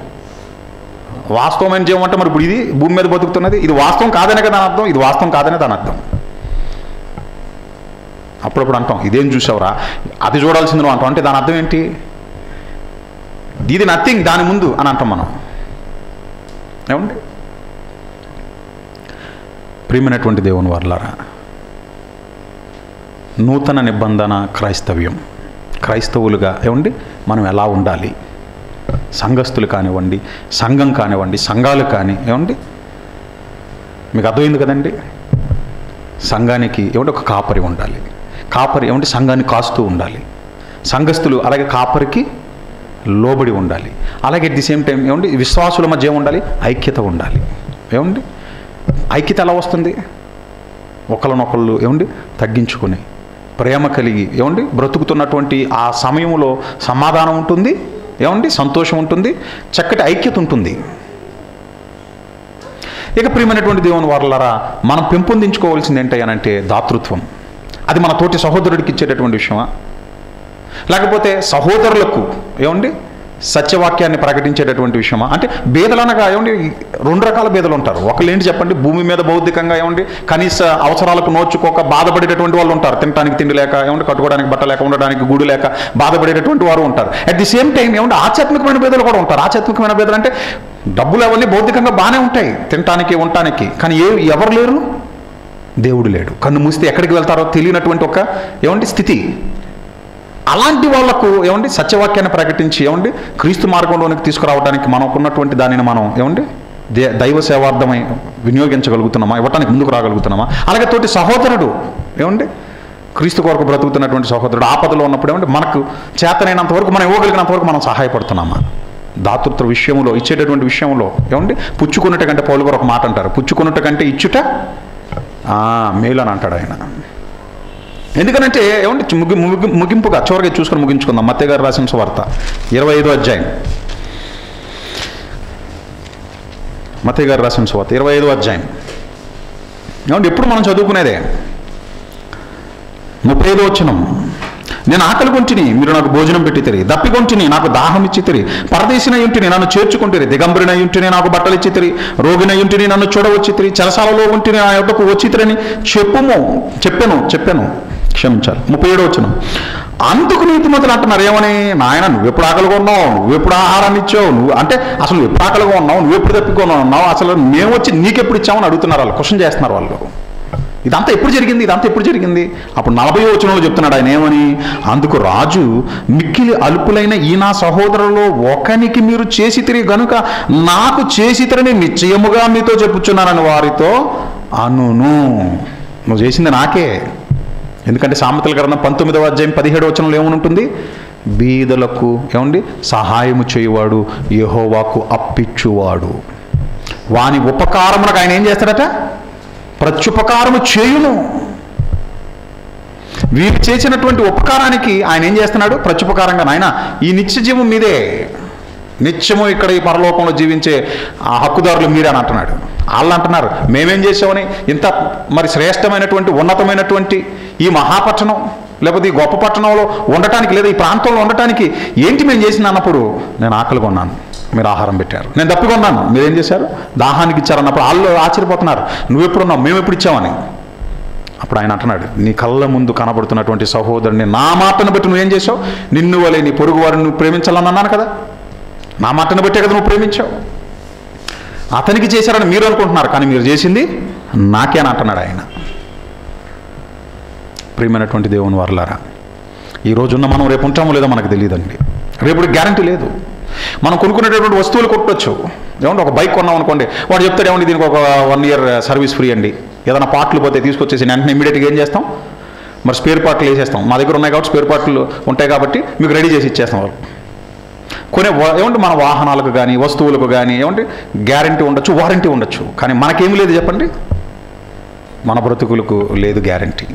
వాస్తవమైన జీవం అంటే మరి ఇప్పుడు ఇది భూమి మీద బతుకుతున్నది, ఇది వాస్తవం కాదనే కదా దాని అర్థం, ఇది వాస్తవం కాదనే దాని అర్థం. అప్పుడప్పుడు అంటాం, ఇదేం చూసావురా, అది చూడాల్సింది నువ్వు అంటాం. అంటే దాని అర్థం ఏంటి? ఇది నథింగ్ దాని ముందు అని అంటాం మనం. ఏమండి ప్రియమైనటువంటి దేవుని వర్లారా, నూతన నిబంధన క్రైస్తవ్యం, క్రైస్తవులుగా ఏమండి మనం ఎలా ఉండాలి? సంఘస్థులు కానివ్వండి, సంఘం కానివ్వండి, సంఘాలు కానీ ఏమండి మీకు అర్థమైంది కదండి. సంఘానికి ఏమంటే ఒక కాపరి ఉండాలి. కాపరి ఏమంటే సంఘాన్ని కాస్తూ ఉండాలి. సంఘస్థులు అలాగే కాపరికి లోబడి ఉండాలి. అలాగే అట్ ది సేమ్ టైం ఏమండి విశ్వాసుల మధ్య ఏముండాలి? ఐక్యత ఉండాలి. ఏమండి ఐక్యత ఎలా వస్తుంది? ఒకళ్ళనొకళ్ళు ఏమండి తగ్గించుకుని ప్రేమ కలిగి ఏమండి బ్రతుకుతున్నటువంటి ఆ సమయంలో సమాధానం ఉంటుంది, ఏమండి సంతోషం ఉంటుంది, చక్కటి ఐక్యత ఉంటుంది. ఇక ప్రియమైనటువంటి దేవుని వారలారా, మనం పెంపొందించుకోవాల్సింది ఏంటంటే దాతృత్వం. అది మన తోటి సహోదరుడికి ఇచ్చేటటువంటి విషయమా, లేకపోతే సహోదరులకు ఏమండి సత్యవాక్యాన్ని ప్రకటించేటటువంటి విషయమా? అంటే బేదలనగా ఏమండి రెండు రకాల బేదలు ఉంటారు. ఒకళ్ళు ఏంటి చెప్పండి, భూమి మీద భౌతికంగా ఏమండి కనీస అవసరాలకు నోచుకోక బాధపడేటటువంటి వాళ్ళు ఉంటారు. తినడానికి తిండి లేక, ఏమంటే కట్టుకోవడానికి బట్ట లేక, ఉండడానికి గూడు లేక బాధపడేటటువంటి వారు ఉంటారు. అట్ ది సేమ్ టైం ఏమంటే ఆధ్యాత్మికమైన బేదలు కూడా ఉంటారు. ఆధ్యాత్మికమైన బేదలు అంటే డబ్బులు అవన్నీ భౌతికంగా బాగానే ఉంటాయి, తినడానికి ఉండటానికి, కానీ ఎవరు లేరు? దేవుడు లేడు. కన్ను మూస్తే ఎక్కడికి వెళ్తారో తెలియనటువంటి ఒక ఏమండి స్థితి. అలాంటి వాళ్లకు ఏమండి సత్యవాక్యాన్ని ప్రకటించి ఏమండి క్రీస్తు మార్గంలోనికి తీసుకురావడానికి మనకున్నటువంటి దానిని మనం ఏమండి దైవ సేవార్థమై వినియోగించగలుగుతున్నామా? ఇవ్వటానికి ముందుకు రాగలుగుతున్నామా? అలాగే తోటి సహోదరుడు ఏమండి క్రీస్తు కొరకు బ్రతుకుతున్నటువంటి సహోదరుడు ఆపదలో ఉన్నప్పుడు ఏమంటే మనకు చేతనైనంత వరకు మనం ఇవ్వగలిగినంత వరకు మనం సహాయపడుతున్నామా? దాతృత్వ విషయంలో, ఇచ్చేటటువంటి విషయంలో ఏమండి పుచ్చుకున్నట్టు కంటే పౌలు గారు ఒక మాట అంటారు, పుచ్చుకున్నట్టు కంటే ఇచ్చుట మేలు అని అంటాడు ఆయన. ఎందుకనంటే ఏమంటే ముగింపుగా చివరిగా చూసుకొని ముగించుకుందాం. మత్తయి గారు రాసిన సువార్త 25వ అధ్యాయం, మత్తయి గారు రాసిన సువార్త 25వ అధ్యాయం ఏమంటే ఎప్పుడు మనం చదువుకునేదే. 35వ వచనం, నేను ఆకలి కొంటిని, మీరు నాకు భోజనం పెట్టితిరి, దప్పికొంటిని, నాకు దాహం ఇచ్చితిరి, పరదేశిన ఇంటిని, నన్ను చేర్చుకుంటిరి, దిగంబరిన ఇంటిని, నాకు బట్టలు ఇచ్చితిరి, రోగిన ఇంటిని, నన్ను చూడవచ్చితిరి, చెరసాలలో ఉంటిని, నా యొద్దకు వచ్చితిరని చెప్పాను. క్షమించాలి. 37వ వచనం, అందుకు నీతిమంతులు అంటున్నారు ఏమని, నాయన నువ్వు ఎప్పుడు ఆకలిగా ఉన్నావు, నువ్వు ఎప్పుడు ఆహారాన్ని ఇచ్చావు, నువ్వు అంటే అసలు నువ్వు ఎప్పుడు ఆకలిగా ఉన్నావు, నువ్వు ఎప్పుడు తప్పికొన్నావు, అసలు మేము వచ్చి నీకెప్పుడు ఇచ్చామని అడుగుతున్నారు వాళ్ళు, క్వశ్చన్ చేస్తున్నారు వాళ్ళు. ఇదంతా ఎప్పుడు జరిగింది? అప్పుడు 40వ వచనంలో చెప్తున్నాడు ఆయన ఏమని, అందుకు రాజు మిక్కిలి అల్పులైన ఈ నా సహోదరులో ఒకనికి మీరు చేసితిరి గనుక నాకు చేసితిరని నిశ్చయముగా మీతో చెప్పుచున్నానని వారితో అనును. నువ్వు చేసింది నాకే. ఎందుకంటే సామెతల గ్రంథం 19వ అధ్యాయం 17వ వచనంలో ఏమనుంటుంది, బీదలకు ఏమండి సహాయము చేయువాడు యెహోవాకు అప్పిచ్చువాడు, వాని ఉపకారమునకు ఆయన ఏం చేస్తాడట, ప్రత్యుపకారము చేయును. వీరు చేసినటువంటి ఉపకారానికి ఆయన ఏం చేస్తున్నాడు, ప్రత్యుపకారంగా నాయన ఈ నిత్య జీవం మీదే, నిత్యము ఇక్కడ ఈ పరలోకంలో జీవించే ఆ హక్కుదారులు మీరే అని అంటున్నాడు. వాళ్ళు అంటున్నారు మేమేం చేసామని, ఇంత మరి శ్రేష్టమైనటువంటి ఉన్నతమైనటువంటి ఈ మహాపట్టణం లేకపోతే ఈ గొప్ప పట్టణంలో ఉండటానికి లేదా ఈ ప్రాంతంలో ఉండటానికి ఏంటి మేము చేసిన అన్నప్పుడు, నేను ఆకలిగా ఉన్నాను, మీరు ఆహారం పెట్టారు, నేను దప్పికొన్నాను, మీరేం చేశారు, దాహానికి ఇచ్చారన్నప్పుడు వాళ్ళు ఆశ్చర్యపోతున్నారు, నువ్వెప్పుడున్నావు, మేము ఎప్పుడు ఇచ్చామని. అప్పుడు ఆయన అంటున్నాడు, నీ కళ్ళ ముందు కనబడుతున్నటువంటి సహోదరుని నా మాటను బట్టి నువ్వేం చేసావు, నిన్ను వలె నీ పొరుగు వారిని నువ్వు ప్రేమించాలని అన్నాను కదా, నా మాటను బట్టే కదా నువ్వు ప్రేమించావు. అతనికి చేశారని మీరు అనుకుంటున్నారు, కానీ మీరు చేసింది నాకే అని అంటున్నాడు ఆయన. ప్రియమైనటువంటి దేవుని వారలారా, ఈ రోజున్న మనం రేపు ఉంటామో లేదో మనకు తెలియదండి. రేపు గ్యారంటీ లేదు. మనం కొనుక్కునేటటువంటి వస్తువులు కొట్టవచ్చు. ఏమంటే ఒక బైక్ కొన్నాం అనుకోండి, వాడు చెప్తాడు ఏమండి దీనికి ఒక 1 year సర్వీస్ ఫ్రీ అండి. ఏదైనా పార్ట్లు పోతే తీసుకొచ్చేసి వెంటనే ఇమీడియట్గా ఏం చేస్తాం, మరి స్పేర్ పార్ట్లు వేసేస్తాం. మా దగ్గర ఉన్నాయి కాబట్టి స్పేర్ పార్ట్లు ఉంటాయి కాబట్టి మీకు రెడీ చేసి ఇచ్చేస్తాం. వాళ్ళు ఏమంటే మన వాహనాలకు కానీ వస్తువులకు కానీ ఏమంటే గ్యారంటీ ఉండొచ్చు, వారంటీ ఉండొచ్చు. కానీ మనకేం లేదు చెప్పండి, మన బ్రతుకులకు లేదు గ్యారంటీ.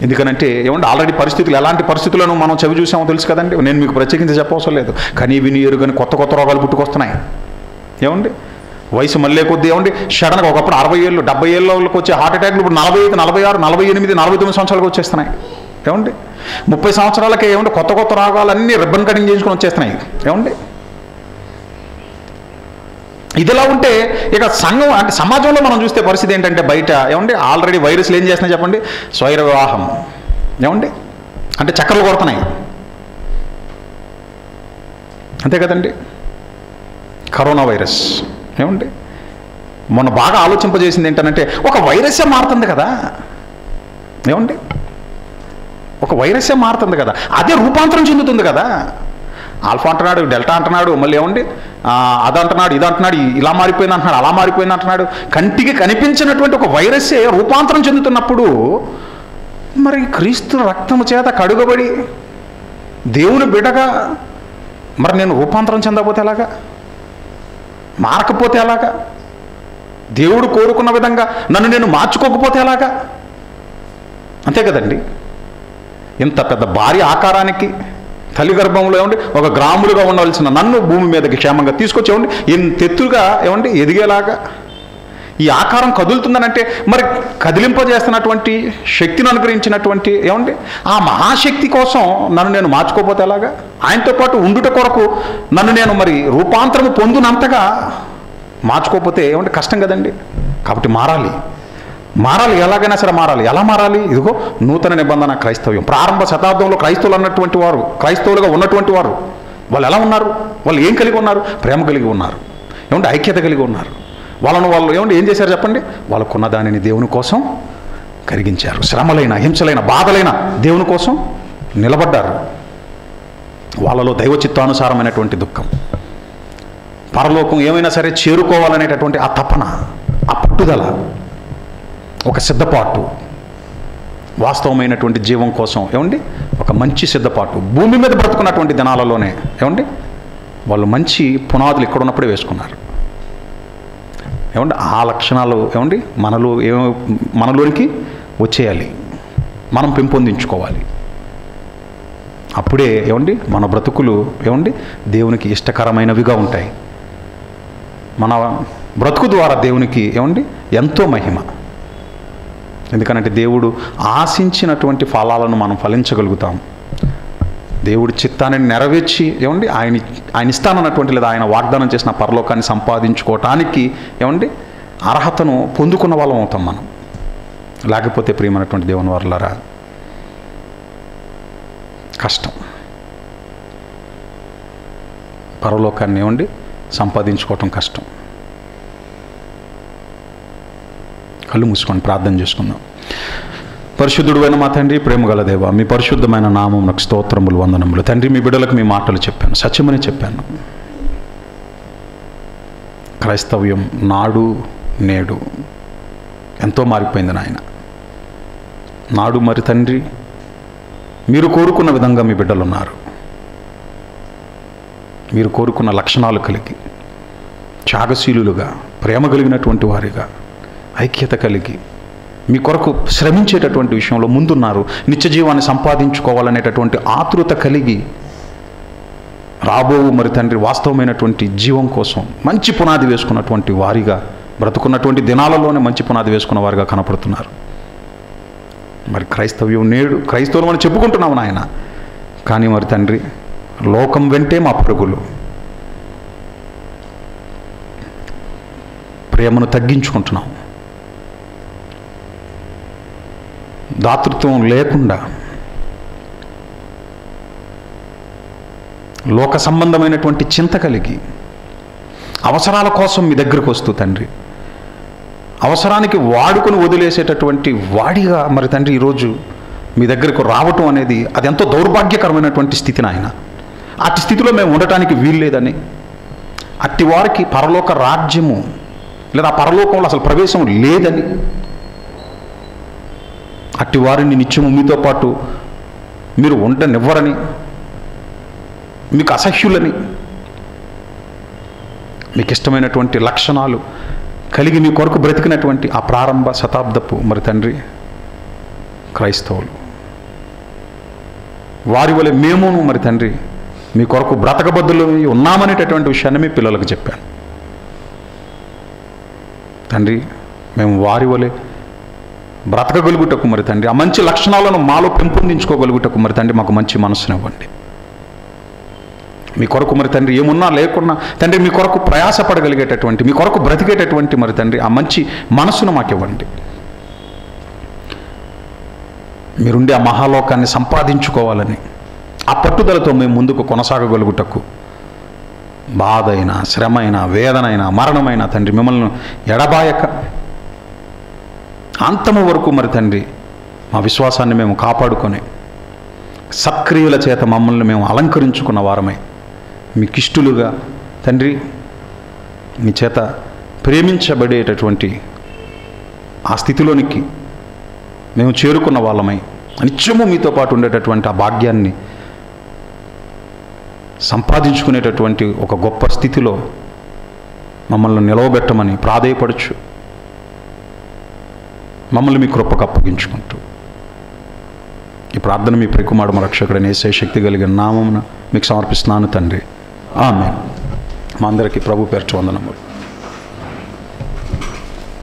ఎందుకనంటే ఏమంటే ఆల్రెడీ పరిస్థితులు, ఎలాంటి పరిస్థితులను మనం చవి చూసామో తెలుసు కదండి. నేను మీకు ప్రత్యేకించి చెప్పవసరం లేదు. కానీ విని ఎరుగని కొత్త రోగాలు పుట్టుకొస్తున్నాయి. ఏమండి వయసు మళ్ళీ కొద్ది ఏమండి సడన్గా ఒకప్పుడు 60 ఏళ్ళు 70 ఏళ్ళకి వచ్చే హార్ట్ అటాక్లు ఇప్పుడు 45, 46, 48, 49 సంవత్సరాలకు వచ్చేస్తున్నాయి. ఏమండి 30 సంవత్సరాలకే ఏమంటే కొత్త రోగాలన్నీ రిబ్బన్ కటింగ్ చేసుకుని వచ్చేస్తున్నాయి. ఏమండి ఇదిలా ఉంటే ఇక సంఘం అంటే సమాజంలో మనం చూస్తే పరిస్థితి ఏంటంటే బయట ఏమండి ఆల్రెడీ వైరస్లు ఏం చేస్తున్నాయి చెప్పండి, స్వైర వివాహం ఏమండి అంటే చక్కర్లు కొడుతున్నాయి. అంతే కదండి. కరోనా వైరస్ ఏమండి మొన్న బాగా ఆలోచింపజేసింది ఏంటంటే ఒక వైరస్సే మారుతుంది కదా. ఏమండి ఒక వైరస్సే మారుతుంది కదా, అదే రూపాంతరం చెందుతుంది కదా. ఆల్ఫా అంటున్నాడు, డెల్టా అంటున్నాడు, మళ్ళీ ఏమండి అదంటున్నాడు, ఇదంటున్నాడు, ఇలా మారిపోయింది అంటున్నాడు, అలా మారిపోయింది అంటున్నాడు. కంటికి కనిపించినటువంటి ఒక వైరస్సే రూపాంతరం చెందుతున్నప్పుడు మరి క్రీస్తు రక్తము చేత కడుగబడి దేవుని బిడ్డగా మరి నేను రూపాంతరం చెందకపోతే ఎలాగా, మారకపోతే ఎలాగా, దేవుడు కోరుకున్న విధంగా నన్ను నేను మార్చుకోకపోతే ఎలాగా? అంతే కదండి. ఇంత పెద్ద భారీ ఆకారానికి తల్లి గర్భంలో ఏమండి 1 గ్రాములుగా ఉండవలసిన నన్ను భూమి మీదకి క్షేమంగా తీసుకొచ్చి ఏమండి ఇంత ఎత్తుగా ఏమండి ఎదిగేలాగా ఈ ఆకారం కదులుతుందనంటే మరి కదిలింపజేస్తున్నటువంటి శక్తిని అనుగ్రహించినటువంటి ఏమండి ఆ మహాశక్తి కోసం నన్ను నేను మార్చుకోకపోతే ఎలాగా? ఆయనతో పాటు ఉండుట కొరకు నన్ను నేను మరి రూపాంతరము పొందునంతగా మార్చుకోకపోతే ఏమంటే కష్టం కదండి. కాబట్టి మారాలి, ఎలాగైనా సరే మారాలి. ఎలా మారాలి? ఇదిగో నూతన నిబంధన క్రైస్తవ్యం. ప్రారంభ శతాబ్దంలో క్రైస్తవులు అన్నటువంటి వారు, క్రైస్తవులుగా ఉన్నటువంటి వారు వాళ్ళు ఎలా ఉన్నారు? వాళ్ళు ఏం కలిగి ఉన్నారు? ప్రేమ కలిగి ఉన్నారు, ఏమంటే ఐక్యత కలిగి ఉన్నారు. వాళ్ళు ఏమంటే ఏం చేశారు చెప్పండి? వాళ్ళకున్న దానిని దేవుని కోసం కరిగించారు. శ్రమలైన, హింసలైన, బాధలైన దేవుని కోసం నిలబడ్డారు. వాళ్ళలో దైవ చిత్తానుసారమైనటువంటి దుఃఖం, పరలోకం ఏమైనా సరే చేరుకోవాలనేటటువంటి ఆ తపన, ఆ పట్టుదల, ఒక సిద్ధపాటు, వాస్తవమైనటువంటి జీవం కోసం ఏమండి ఒక మంచి సిద్ధపాటు భూమి మీద బ్రతుకున్నటువంటి దినాలలోనే ఏమండి వాళ్ళు మంచి పునాదులు ఇక్కడ ఉన్నప్పుడే వేసుకున్నారు. ఏమండి ఆ లక్షణాలు ఏమండి మనలోనికి వచ్చేయాలి, మనం పెంపొందించుకోవాలి. అప్పుడే ఏమండి మన బ్రతుకులు ఏమండి దేవునికి ఇష్టకరమైనవిగా ఉంటాయి. మన బ్రతుకు ద్వారా దేవునికి ఏమండి ఎంతో మహిమ. ఎందుకనంటే దేవుడు ఆశించినటువంటి ఫలాలను మనం ఫలించగలుగుతాం. దేవుడి చిత్తాన్ని నెరవేర్చి ఏమండి ఆయన ఇస్తానన్నటువంటి లేదా ఆయన వాగ్దానం చేసిన పరలోకాన్ని సంపాదించుకోవటానికి ఏమండి అర్హతను పొందుకున్న వాళ్ళం అవుతాం మనం. లేకపోతే ప్రియమైనటువంటి దేవుని వారలారా కష్టం. పరలోకాన్ని ఏమండి సంపాదించుకోవటం కష్టం. కళ్ళు మూసుకొని ప్రార్థన చేసుకుందాం. పరిశుద్ధుడైన మా తండ్రి, ప్రేమగల దేవ, మీ పరిశుద్ధమైన నామం నాకు స్తోత్రములు, వందనములు. తండ్రి, మీ బిడ్డలకు మీ మాటలు చెప్పాను, సత్యమని చెప్పాను. క్రైస్తవ్యం నాడు నేడు ఎంతో మారిపోయింది నాయన. నాడు మరి తండ్రి మీరు కోరుకున్న విధంగా మీ బిడ్డలు ఉన్నారు. మీరు కోరుకున్న లక్షణాలు కలిగి, త్యాగశీలులుగా, ప్రేమ కలిగినటువంటి వారిగా, ఐక్యత కలిగి, మీ కొరకు శ్రమించేటటువంటి విషయంలో ముందున్నారు. నిత్య జీవాన్ని సంపాదించుకోవాలనేటటువంటి ఆతృత కలిగి రాబో మరి తండ్రి వాస్తవమైనటువంటి జీవం కోసం మంచి పునాది వేసుకున్నటువంటి వారిగా బ్రతుకున్నటువంటి దినాలలోనే మంచి పునాది వేసుకున్న వారిగా కనపడుతున్నారు. మరి క్రైస్తవ్యం నేడు క్రైస్తవులు మనం చెప్పుకుంటున్నాము నాయన. కానీ మరి తండ్రి లోకం వెంటే మా పరుగులు, ప్రేమను తగ్గించుకుంటున్నాం. దాతృత్వం లేకుండా లోక సంబంధమైనటువంటి చింత కలిగి అవసరాల కోసం మీ దగ్గరకు వస్తూ తండ్రి అవసరానికి వాడుకొని వదిలేసేటటువంటి వాడిగా మరి తండ్రి ఈరోజు మీ దగ్గరకు రావటం అనేది అది ఎంతో దౌర్భాగ్యకరమైనటువంటి స్థితి నాయన. అట్టి స్థితిలో మేము ఉండటానికి వీల్లేదని, అట్టి వారికి పరలోక రాజ్యము లేదా పరలోకంలో అసలు ప్రవేశం లేదని, అట్టి వారిని నిత్యము మీతో పాటు మీరు ఉండనివ్వరని, మీకు అసహ్యులని, మీకు ఇష్టమైనటువంటి లక్షణాలు కలిగి మీ కొరకు బ్రతికినటువంటి ఆ ప్రారంభ శతాబ్దపు మరి తండ్రి క్రైస్తవులు వారి వలె మేమును మరి తండ్రి మీ కొరకు బ్రతకబద్దులు ఉన్నామనేటటువంటి విషయాన్ని మీ పిల్లలకు చెప్పాను తండ్రి. మేము వారి వలె బ్రతకగలుగుటకు మరి తండ్రి, ఆ మంచి లక్షణాలను మాలో పెంపొందించుకోగలుగుటకు మరి తండ్రి మాకు మంచి మనసునివ్వండి. మీ కొరకు మరి తండ్రి ఏమున్నా లేకున్నా తండ్రి మీ కొరకు ప్రయాసపడగలిగేటటువంటి, మీ కొరకు బ్రతికేటటువంటి మరి తండ్రి ఆ మంచి మనసును మాకు ఇవ్వండి. మీరుండి ఆ మహాలోకాన్ని సంపాదించుకోవాలని ఆ పట్టుదలతో మేము ముందుకు కొనసాగగలుగుటకు, బాధ అయినా శ్రమ అయినా వేదన అయినా మరణమైనా తండ్రి మిమ్మల్ని ఎడబాయక అంతము వరకు మరి తండ్రి మా విశ్వాసాన్ని మేము కాపాడుకొని సక్రియల చేత మమ్మల్ని మేము అలంకరించుకున్న వారమై మీకిష్టులుగా తండ్రి మీ చేత ప్రేమించబడేటటువంటి ఆ స్థితిలోనికి మేము చేరుకున్న వాళ్ళమై నిత్యము మీతో పాటు ఉండేటటువంటి ఆ భాగ్యాన్ని సంపాదించుకునేటటువంటి ఒక గొప్ప స్థితిలో మమ్మల్ని నిలవబెట్టమని ప్రాధేయపడుచు మమ్మల్ని మీ కృపకు అప్పగించుకుంటూ ఈ ప్రార్థన మీ ప్రియకుమారుడు రక్షకుడైన యేసయ్య శక్తి కలిగిన నామమున మీకు సమర్పిస్తున్నాను తండ్రి. ఆమేన్. మా అందరికీ ప్రభు పేరిట వందనములు.